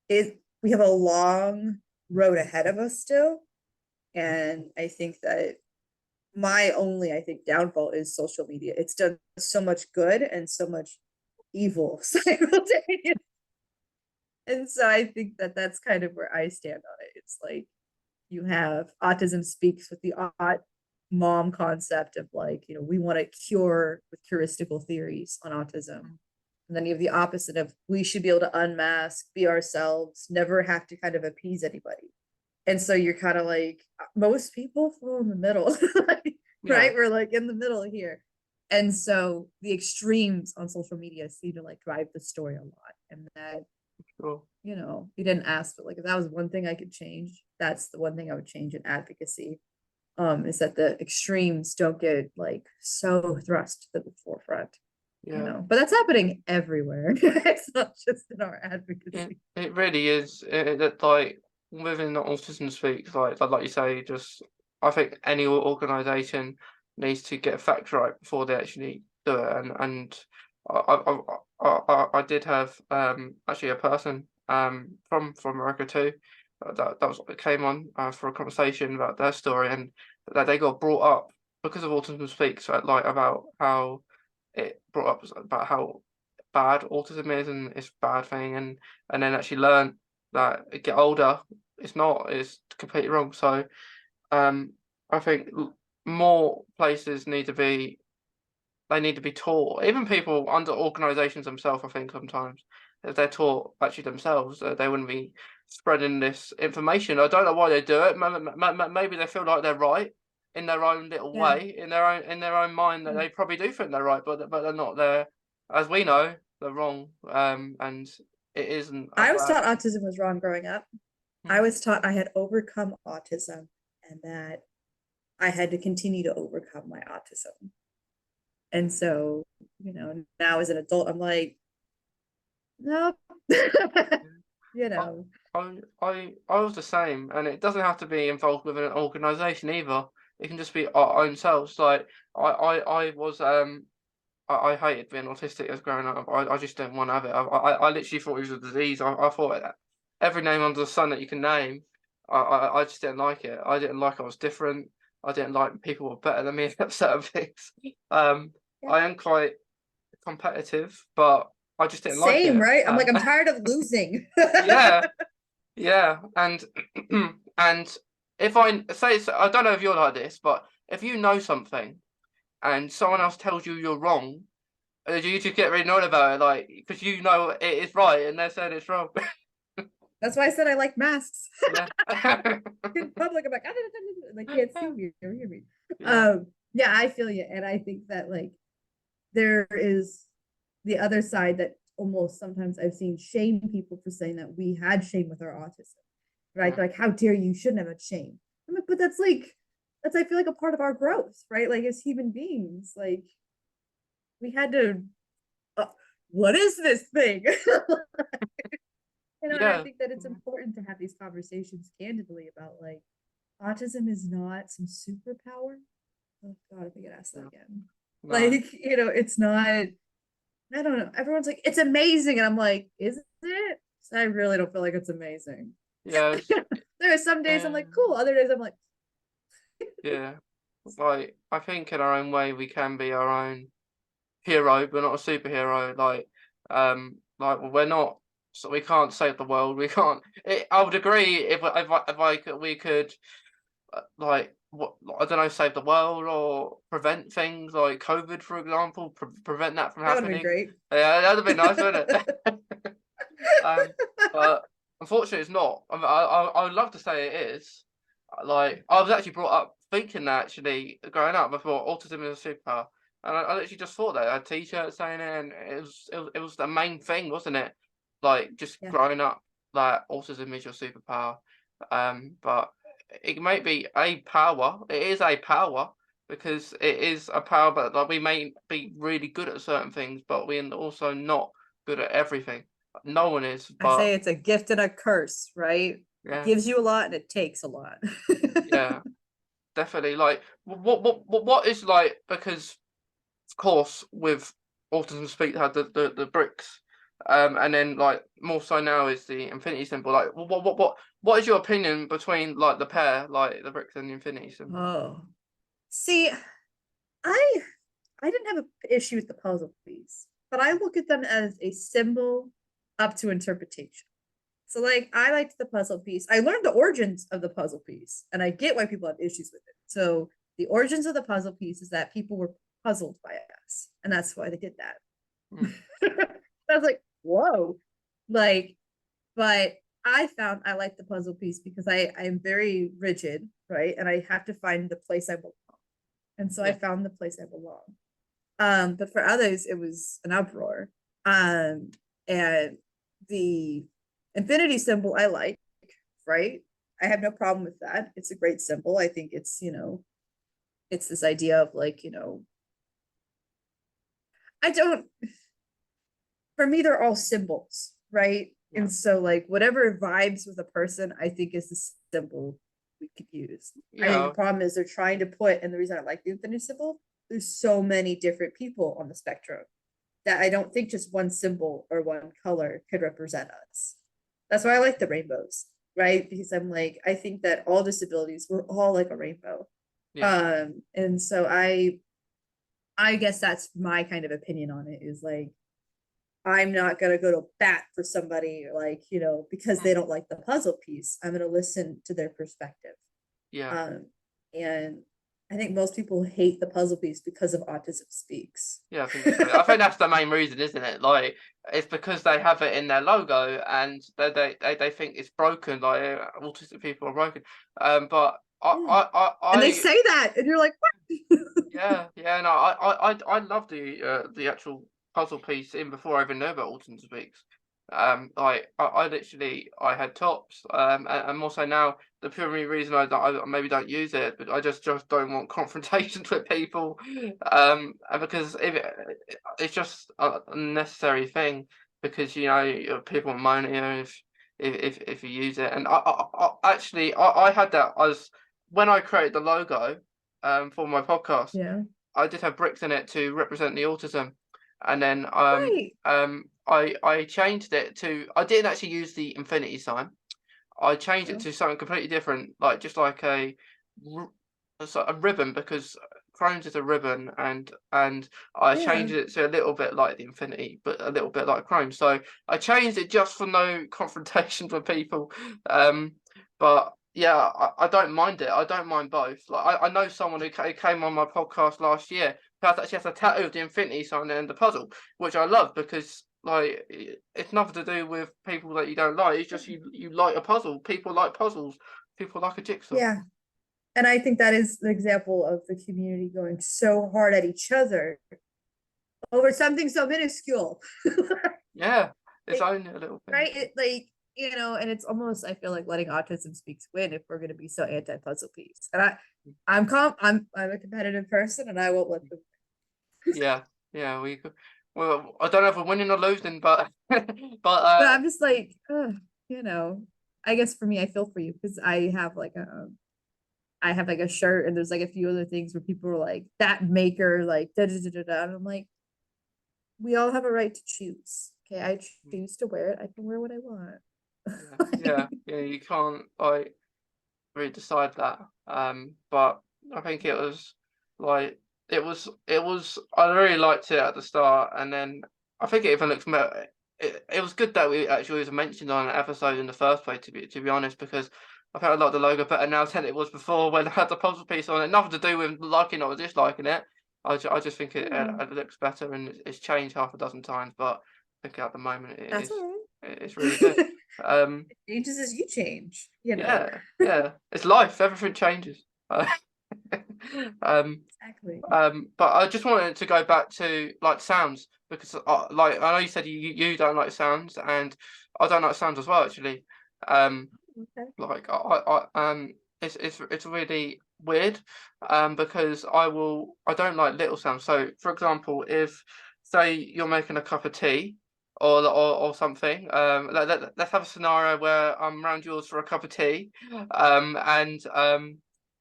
we have a long road ahead of us still. And I think that my only, I think, downfall is social media. It's done so much good and so much evil simultaneously. And so I think that that's kind of where I stand on it. It's like you have autism speaks with the odd mom concept of like, we want to cure with heuristical theories on autism. And then you have the opposite of we should be able to unmask, be ourselves, never have to kind of appease anybody. And so you're kind of like, most people fall in the middle, yeah, right? We're like in the middle here. And so the extremes on social media seem to like drive the story a lot. And that, sure. you didn't ask, but like if that was one thing I could change, that's the one thing I would change in advocacy. Is that the extremes don't get like so thrust to the forefront, Yeah. but that's happening everywhere. It's not just in our It advocacy. it really is. That like within the autism speaks, like you say, just I think any organisation needs to get facts right before they actually do it. And I did have actually a person from America too that was came on for a conversation about their story and that they got brought up because of autism speaks like about how it brought up about how bad autism is and it's a bad thing and then actually learn that get older it's not, it's completely wrong. So I think more places need to be, they need to be taught, even people under organizations themselves. I think sometimes if they're taught actually themselves they wouldn't be spreading this information. I don't know why they do it. Maybe they feel like they're right in their own little Yeah. way, in their own mind, that Yeah. they probably do think they're right, but they're not. They're, as we know, they're wrong. And it isn't a I was bad taught thing. autism was wrong growing up. I Mm, was taught I had overcome autism and that I had to continue to overcome my autism. And so, now as an adult, I'm like, no, you I, know, I was the same, and it doesn't have to be involved with an organization either. It can just be our own selves. Like I was I hated being autistic as growing up. I just didn't want to have it. I literally thought it was a disease. I thought every name under the sun that you can name. I just didn't like it. I didn't like I was different. I didn't like people were better than me at certain things. yeah, I am quite competitive, but I just didn't like Same, it. right? I'm like, I'm tired of losing. Yeah, yeah, and and if I say, I don't know if you're like this, but if you know something and someone else tells you you're wrong, you just get really annoyed about it, like, because you know it is right and they're saying it's wrong. That's why I said I like masks. Yeah. In public, I'm like, they can't see me or hear me. Yeah. Yeah, I feel you. And I think that like there is the other side that almost sometimes I've seen shame people for saying that we had shame with our autism. Right? Like, how dare you? Shouldn't have had shame. I'm like, but that's I feel like a part of our growth, right? Like as human beings, like we had to what is this thing? And I Yeah. think that it's important to have these conversations candidly about like autism is not some superpower. Oh God, if I get asked that again. No. Like, it's not, I don't know. Everyone's like, it's amazing. And I'm like, is it? I really don't feel like it's amazing. Yeah. There are some days I'm like, cool. Other days I'm like, Yeah. Like, I think in our own way we can be our own hero, but not a superhero. Like we're not. So we can't save the world. We can't. I would agree we could like what I don't know, save the world or prevent things like COVID, for example, prevent that from that would have been happening. great. Yeah, that'd be nice, wouldn't it? But unfortunately, it's not. I would love to say it is. Like I was actually brought up thinking that actually growing up, I thought autism is a superpower, and I literally just thought that. I had T-shirts saying it, and it was the main thing, wasn't it? Like just Yeah. growing up, like autism is your superpower. But it may be a power. It is a power because it is a power, but like we may be really good at certain things, but we're also not good at everything. No one is, I but say it's a gift and a curse, right? It yeah, gives you a lot and it takes a lot. yeah, definitely. Like, what is like, because of course with Autism Speak had the bricks, and then like more so now is the infinity symbol. Like, what is your opinion between like the pair, like the bricks and the infinity symbol? Oh, see, I I didn't have an issue with the puzzle piece, but I look at them as a symbol up to interpretation. So like I liked the puzzle piece. I learned the origins of the puzzle piece, and I get why people have issues with it. So the origins of the puzzle piece is that people were puzzled by us, and that's why they did that. Mm. I was like, whoa. Like, but I found I like the puzzle piece because I'm very rigid, right? And I have to find the place I belong. And so I Yeah, found the place I belong. But for others, it was an uproar. And the infinity symbol I like, right? I have no problem with that. It's a great symbol. I think it's this idea of like, I don't, for me, they're all symbols, right? yeah, And so like whatever vibes with a person, I think is the symbol we could use. I think the yeah, problem is they're trying to put, and the reason I like the infinity symbol, there's so many different people on the spectrum that I don't think just one symbol or one color could represent us. That's why I like the rainbows, right? Because I'm like, I think that all disabilities, we're all like a rainbow. yeah. And so I guess that's my kind of opinion on it is like, I'm not gonna go to bat for somebody like, because Mm. they don't like the puzzle piece. I'm gonna listen to their perspective. Yeah. Um, and I think most people hate the puzzle piece because of Autism Speaks. Yeah, I think so. I think that's the main reason, isn't it? Like, it's because they have it in their logo and they think it's broken. Like, autistic people are broken. But Yeah. And they say that, and you're like, what? yeah, no, I love the actual puzzle piece even before I even knew about Autumn Speaks. Like I literally I had tops, and more so now. The primary reason I maybe don't use it, but I just don't want confrontations with people, and because if it's just a unnecessary thing, because people moan at you if you use it, and I had that as when I created the logo for my podcast. Yeah. I did have bricks in it to represent the autism, and then Right. I changed it to, I didn't actually use the infinity sign. I changed it Yeah. to something completely different, like just like a ribbon, because Crohn's is a ribbon, and I changed it to a little bit like the Infinity, but a little bit like Crohn's. So I changed it just for no confrontation with people. But yeah, I don't mind it. I don't mind both. Like I know someone who came on my podcast last year who actually has a tattoo of the Infinity sign and the puzzle, which I love because like it's nothing to do with people that you don't like. It's just you like a puzzle. People like puzzles. People like a jigsaw. Yeah. And I think that is the example of the community going so hard at each other over something so minuscule. Yeah, it's only a little thing. Right? Like, and it's almost, I feel like letting autism speaks win if we're going to be so anti-puzzle piece. And I'm a competitive person, and I won't let them. Yeah, well, I don't know if we're winning or losing, but but I'm just like, I guess for me, I feel for you because I have like a shirt, and there's like a few other things where people are like, that maker, like da da da da da, and I'm like, we all have a right to choose. Okay, I choose to wear it. I can wear what I want. Yeah, you can't like really decide that. But I think it was like it was I really liked it at the start, and then I think it even looks it was good that we actually was mentioned on an episode in the first place, to be honest, because I felt I like the logo better now than it was before when I had the puzzle piece on it. Nothing to do with liking or disliking it. I just think it looks better, and it's changed half a dozen times, but I think at the moment it's really good. It changes as you change, Yeah, it's life. Everything changes. Exactly. But I just wanted to go back to like sounds because like I know you said you don't like sounds, and I don't like sounds as well actually. Okay. Like it's really weird because I don't like little sounds. So for example, if say you're making a cup of tea or something, let's have a scenario where I'm around yours for a cup of tea, and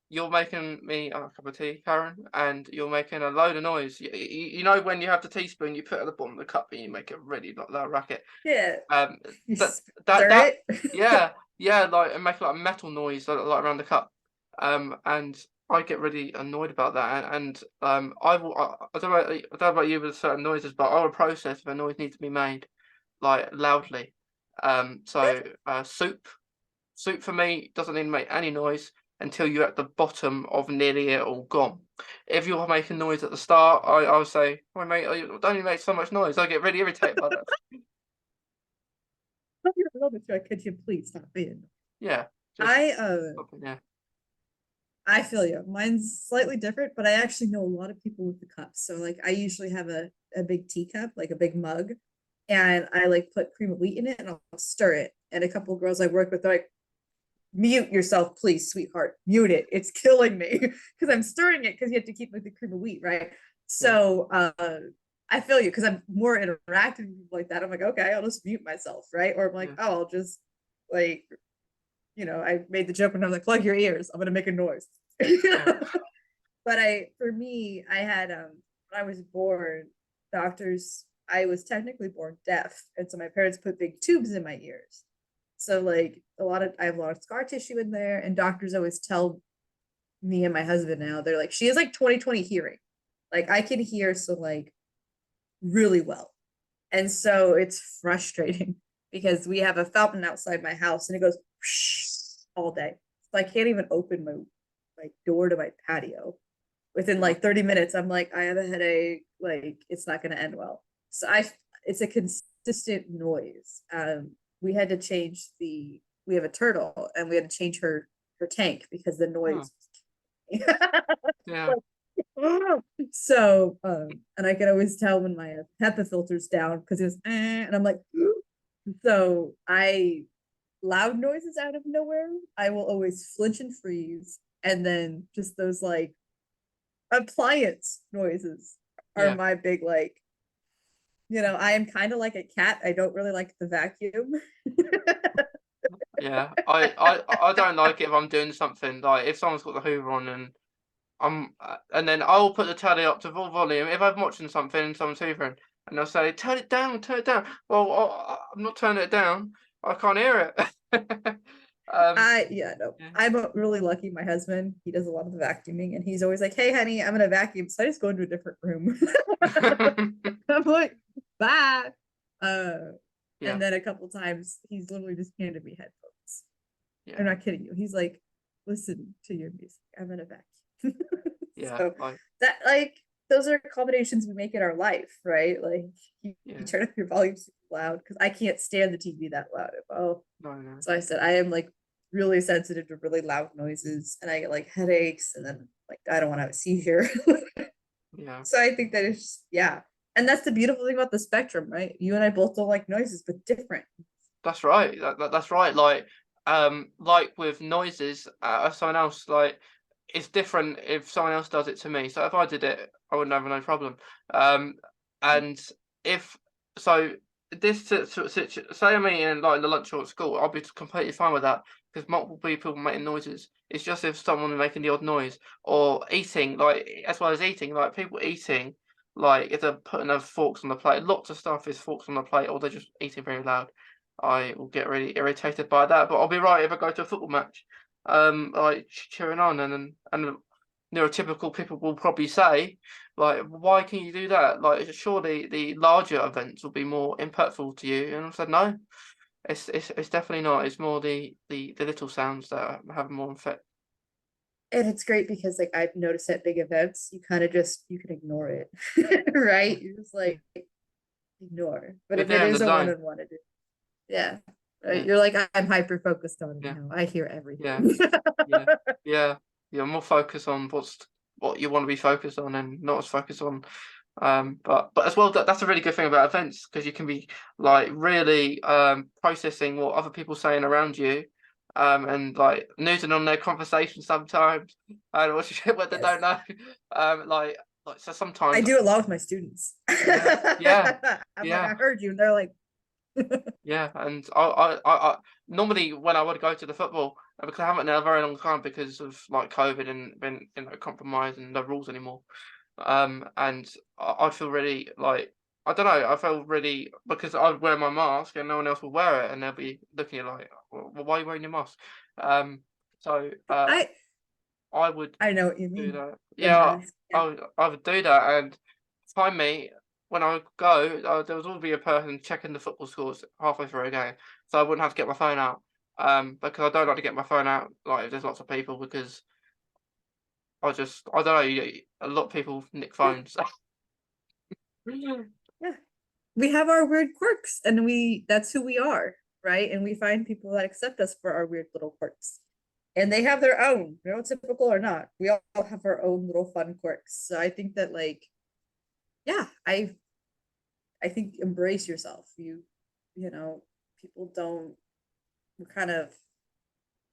you're making me a cup of tea, Carrin, and you're making a load of noise. You know when you have the teaspoon, you put it at the bottom of the cup and you make a really loud racket. Yeah. That yeah, like and make like a metal noise like around the cup. And I get really annoyed about that. And I don't know about you with certain noises, but I will process if a noise needs to be made like loudly. So soup for me doesn't need to make any noise until you're at the bottom of nearly it all gone. If you're making noise at the start, I'll say, "Oh mate, don't you make so much noise?" I get really irritated by that. Could you please stop being? Yeah. I feel you. Mine's slightly different, but I actually know a lot of people with the cups. So like I usually have a big teacup, like a big mug, and I like put cream of wheat in it and I'll stir it. And a couple of girls I work with are like, mute yourself, please, sweetheart. Mute it. It's killing me because I'm stirring it because you have to keep like the cream of wheat, right? So I feel you because I'm more interactive with people like that. I'm like, okay, I'll just mute myself, right? Or I'm like, oh, I'll just like, I made the joke when I'm like, plug your ears. I'm gonna make a noise. But for me, I had when I was born, I was technically born deaf, and so my parents put big tubes in my ears. So like I have a lot of scar tissue in there, and doctors always tell me and my husband now, they're like, she has like 20/20 hearing. Like I can hear so like really well. And so it's frustrating because we have a fountain outside my house and it goes all day. So I can't even open my door to my patio. Within like 30 minutes, I'm like, I have a headache. Like it's not going to end well. So it's a consistent noise. We had to change we have a turtle and we had to change her tank because the noise. Yeah. So and I could always tell when my HEPA filter's down because it was and I'm like so loud noises out of nowhere I will always flinch and freeze, and then just those like appliance noises are my big like I am kind of like a cat. I don't really like the vacuum. Yeah, I don't like it if I'm doing something like if someone's got the Hoover on and then I'll put the telly up to full volume if I'm watching something and someone's hoovering, and they'll say, turn it down. Well, I'm not turning it down. I can't hear it. Yeah, no, Yeah. I'm really lucky. My husband, he does a lot of the vacuuming, and he's always like, "Hey, honey, I'm gonna vacuum," so I just go into a different room. I'm like, "Bye." Uh, Yeah, and then a couple times, he's literally just handed me headphones. I'm yeah, not kidding you. He's like, "Listen to your music. I'm gonna vacuum." yeah, So like, that, like, those are accommodations we make in our life, right? Like, you yeah, turn up your volume super loud because I can't stand the TV that loud. Oh, no, no, so I said I am like really sensitive to really loud noises, and I get like headaches, and then like I don't want to have a seizure. yeah, So I think that is just, yeah, and that's the beautiful thing about the spectrum, right? You and I both don't like noises, but different. that's right. That's right. Like with noises, someone else like it's different if someone else does it to me. So if I did it, I wouldn't have no problem. And if so, this say I'm eating like the lunch or at school, I'll be completely fine with that because multiple people making noises. It's just if someone making the odd noise or eating, like as well as eating, like people eating, like if they're putting their forks on the plate, lots of stuff is forks on the plate, or they're just eating very loud. I will get really irritated by that, but I'll be right if I go to a football match, like cheering on, and neurotypical people will probably say, like, why can you do that? Like, surely the larger events will be more impactful to you. And I said, no, it's definitely not. It's more the little sounds that have more effect. And it's great because like I've noticed at big events, you kind of just you can ignore it, right? You're just Yeah, like ignore. But you're if it there in the is a zone. one-on-one, it is, yeah, right? Yeah, You're like, I'm hyper focused on it yeah, now. I hear yeah, everything. yeah, yeah. You're more focused on what you want to be focused on, and not as focused on. But as well, that's a really good thing about events because you can be like really processing what other people saying around you, and like noodling on their conversation sometimes, and what what they don't Yes. know. Like so I sometimes, do it a lot with my students. yeah, yeah, I'm like, yeah. I heard you, and they're like, Yeah, and I normally when I would go to the football because I haven't in a very long time because of like COVID and been compromised and no rules anymore. And I feel really like I don't know. I feel really because I'd wear my mask and no one else will wear it, and they'll be looking at like, well, why are you wearing your mask? Um, so I I would I know what you do mean. that. The Yeah, mask. Yeah. I would do that and find me when I would go. There would always be a person checking the football scores halfway through a game, so I wouldn't have to get my phone out. Because I don't like to get my phone out like if there's lots of people because I don't know. A lot of people nick phones. Yeah. We have our weird quirks, and we that's who we are, right? And we find people that accept us for our weird little quirks. And they have their own, neurotypical or not. We all have our own little fun quirks. So I think that like, yeah, I think embrace yourself. You know, people don't we're kind of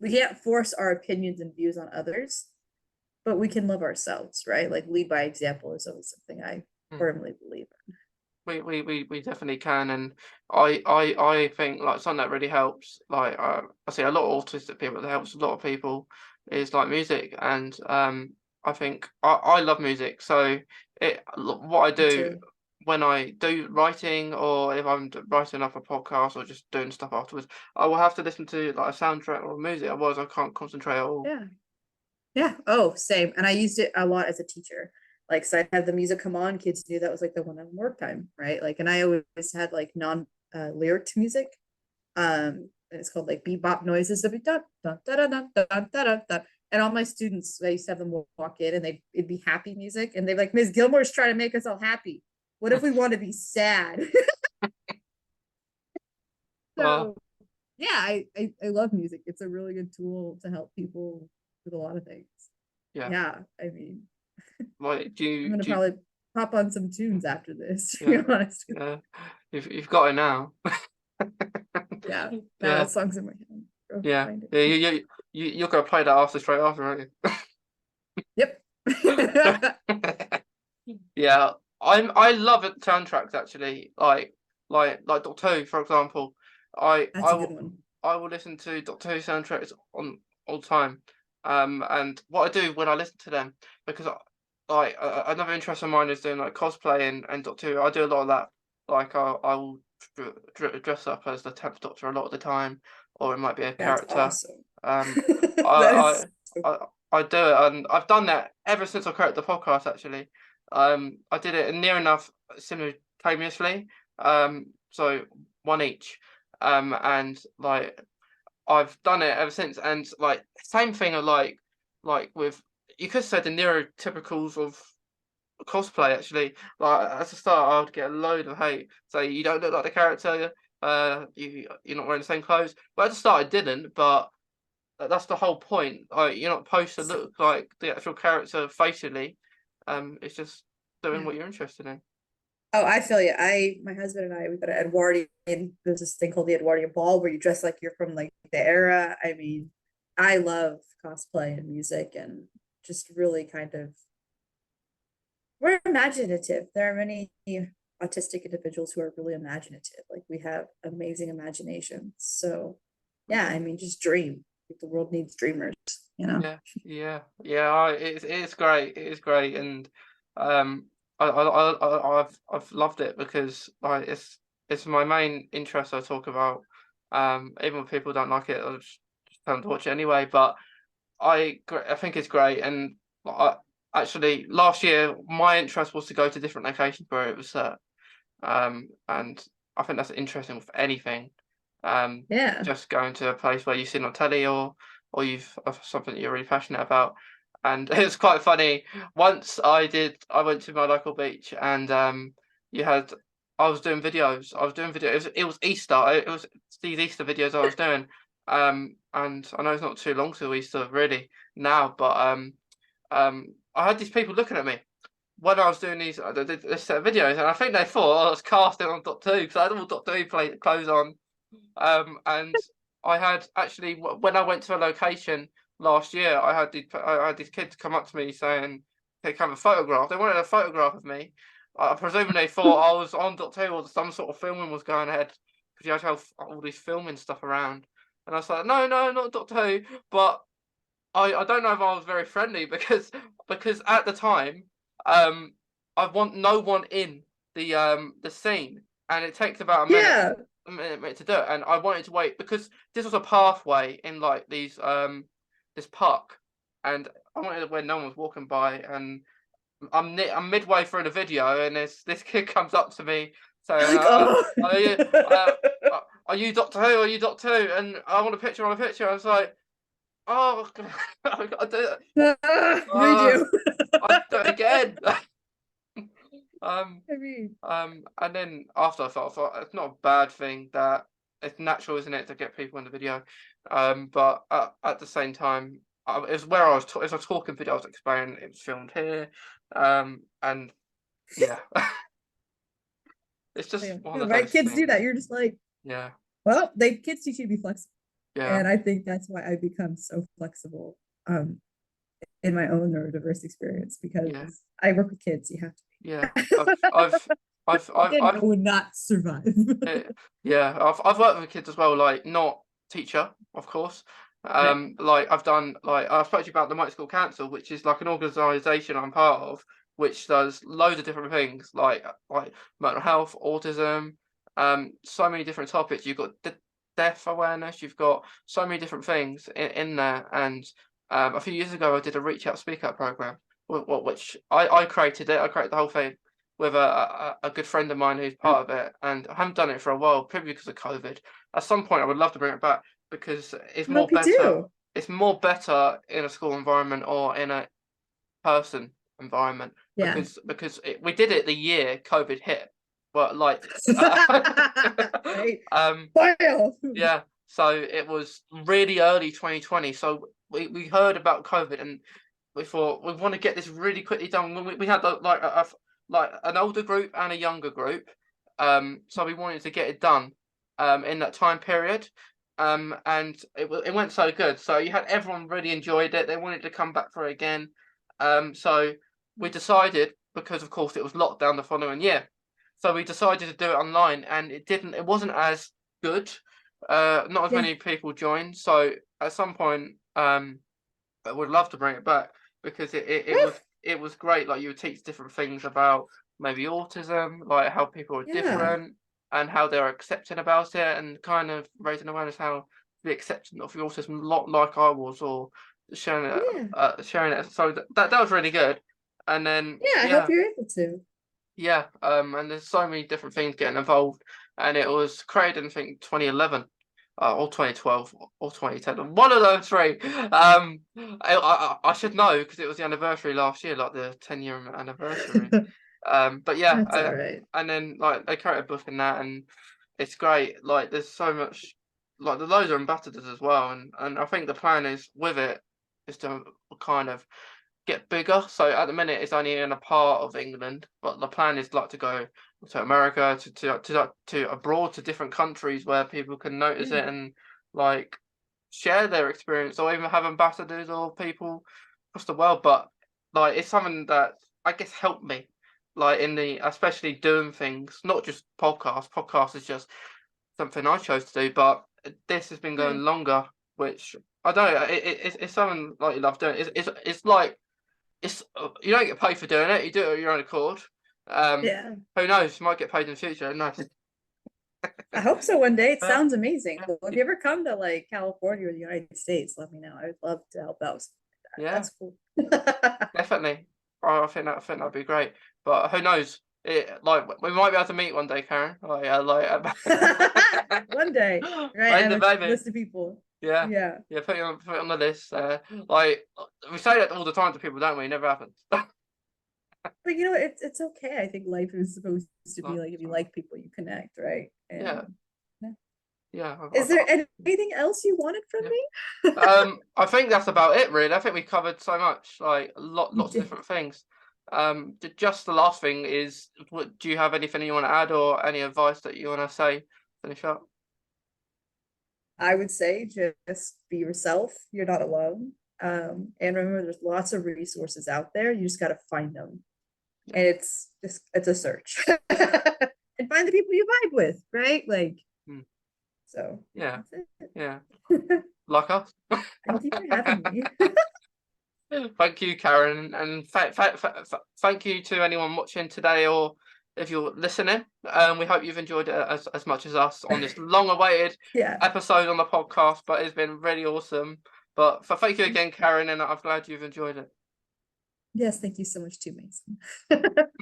we can't force our opinions and views on others, but we can love ourselves, right? Like lead by example is always something I firmly believe in. We definitely can, and I think like something that really helps. Like I see a lot of autistic people that helps a lot of people is like music, and I think I love music. So what I Me do too. when I do writing, or if I'm writing up a podcast or just doing stuff afterwards, I will have to listen to like a soundtrack or music, otherwise I can't concentrate at all. Yeah. Yeah. Oh, same. And I used it a lot as a teacher. Like, so I'd have the music come on, kids knew that was like the one on work time, right? Like, and I always had like non lyric music. And it's called like bebop noises. It'd be dun, dun, dun, dun, dun, dun, dun, dun, dun. And all my students, I used to have them walk in and it'd be happy music. And they'd be like, Ms. Gilmore's trying to make us all happy. What if we want to be sad? Well, So yeah, I love music. It's a really good tool to help people with a lot of things. yeah. Yeah, I mean, Like, I'm gonna do you, probably pop on some tunes after this, to be yeah, honest. yeah. You've got it now. Yeah, now Yeah. that song's in my head. Go Yeah, find yeah, it. you're gonna play that after straight after, aren't Yep. you? Yeah, I love it soundtracks actually. Like Doctor Who, for example. I That's I a good will one. I will listen to Doctor Who soundtracks on all the time. And what I do when I listen to them because another interest of mine is doing like cosplay and Doctor Who. I do a lot of that. Like I will dress up as the 10th Doctor a lot of the time, or it might be a That's character. awesome. I, That I is so I I do it, and I've done that ever since I created the podcast. Actually, I did it near enough simultaneously. So one each. And like I've done it ever since, and like same thing. Like with, you could say, the neurotypicals of cosplay. Actually, like at the start, I would get a load of hate. Say you don't look like the character. You're not wearing the same clothes. But at the start, I didn't. But that's the whole point. Like, you're not supposed to look like the actual character facially. It's just doing yeah. what you're interested in. Oh, I feel you. My husband and I, we got an Edwardian. There's this thing called the Edwardian ball where you dress like you're from like the era. I mean, I love cosplay and music and just really kind of, we're imaginative. There are many autistic individuals who are really imaginative. Like we have amazing imagination. So yeah, I mean, just dream. The world needs dreamers, you know? Yeah. It's great. It is great, and I've loved it because like it's my main interest. I talk about. Even when people don't like it, I just tell them to watch it anyway. But I think it's great, and I actually last year my interest was to go to different locations where it was set. And I think that's interesting with anything. Yeah. Just going to a place where you've seen on telly, or you've something that you're really passionate about. And it's quite funny. Once I went to my local beach, and you had I was doing videos. It was Easter. It was these Easter videos I was doing. And I know it's not too long till Easter really now, but I had these people looking at me when I was doing this set of videos, and I think they thought I was casting on Doctor Who because I had all Doctor Who clothes on. And I had actually, when I went to a location last year, I had these kids come up to me saying they have a photograph. They wanted a photograph of me. I presume they thought I was on Doctor Who, or some sort of filming was going ahead, because you had to have all these filming stuff around. And I was like, no, not Doctor Who. But I don't know if I was very friendly because at the time, um I want no one in the scene, and it takes about Yeah. a minute to do it, and I wanted to wait because this was a pathway in like these this park, and I wanted it when no one was walking by, and I'm midway through the video, and this kid comes up to me saying, Like, oh. are you are you Doctor Who? Are you Doctor Who? And I want a picture. I want a picture. I was like, oh, I gotta do it. Redo. I'll do it again. um, I mean, and then after I thought it's not a bad thing, that it's natural, isn't it, to get people in the video. But at the same time, it was where it was a talking video. I was explaining it was filmed here. And yeah, it's just one of right, those kids do things. that. You're just like, Yeah, well, kids teach you to be flexible. yeah, And I think that's why I've become so flexible in my own neurodiverse experience, because yeah, I work with kids. You have yeah. to. I I've would not survive. Eh, yeah, I've worked with kids as well, like not teacher, of course. Right. Like I've done, like I spoke to you about the Might School Council, which is like an organisation I'm part of, which does loads of different things, like mental health, autism, so many different topics. You've got deaf awareness, you've got so many different things in there. And a few years ago, I did a Reach Out Speak Out program, which I created it. I created the whole thing with a good friend of mine who's part of it, and I haven't done it for a while, probably because of COVID. At some point, I would love to bring it back because it's I more hope you better. do. It's more better in a school environment or in a person environment, Yeah. we did it the year COVID hit, but like, Right. um, Wow. yeah. So it was really early 2020. So we heard about COVID, and we thought we want to get this really quickly done. We had like an older group and a younger group. So we wanted to get it done in that time period. And it went so good. So you had everyone really enjoyed it. They wanted to come back for it again. So we decided, because of course it was locked down the following year. So we decided to do it online, and it wasn't as good. Not as Yeah. many people joined. So at some point, I would love to bring it back, because it was great. Like, you would teach different things about maybe autism, like how people are Yeah. different and how they're accepting about it, and kind of raising awareness how be accepting of your autism, a lot like I was, or sharing it, Yeah. sharing it. So that was really good. And then Yeah, I hope you're able to. yeah, and there's so many different things getting involved, and it was created, I think, 2011, or 2012, or 2010, one of those three. I should know because it was the anniversary last year, like the 10-year anniversary. But yeah, That's all right. and then like they created a book and that, and it's great. Like there's so much, like the loads of ambassadors as well, and I think the plan is with it is to kind of get bigger. So at the minute it's only in a part of England, but the plan is like to go to America, to abroad, to different countries where people can notice Yeah. it and like share their experience, or even have ambassadors or people across the world. But like it's something that I guess helped me, like in the especially doing things, not just podcasts. Podcast is just something I chose to do, but this has been going Right. longer, which I don't know. It's something like you love doing. It's like it's you don't get paid for doing it. You do it at your own accord. Yeah. Who knows? You might get paid in the future. No. I hope so one day. It Uh, sounds amazing. Well, if you ever come to like California or the United States, let me know. I would love to help out. yeah, That's cool. definitely. I think that'd be great. But who knows? Like we might be able to meet one day, Karen. One day, right? I When the have a baby. list of people. Yeah. Yeah. Yeah, put it on the list. Like we say that all the time to people, don't we? It never happens. But you know, it's okay. I think life is supposed to be Like, like if you like people, you connect, right? yeah, And yeah. yeah. Is there anything else you wanted from Yeah. me? I think that's about it, really. I think we covered so much, like You lots of did. different things. Just the last thing is, do you have anything you want to add, or any advice that you want to say? Finish up. I would say just be yourself. You're not alone. And remember, there's lots of resources out there. You just got to find them. Yeah. And it's a search and find the people you vibe with, right? Like, Hmm. so Yeah, that's yeah, it. like us. Thank you for having me. Thank you, Karen, and thank you to anyone watching today, or if you're listening. We hope you've enjoyed it as much as us on this long-awaited Yeah. episode on the podcast. But it's been really awesome. But thank you again, Karen, and I'm glad you've enjoyed it. Yes, thank you so much too, Mason.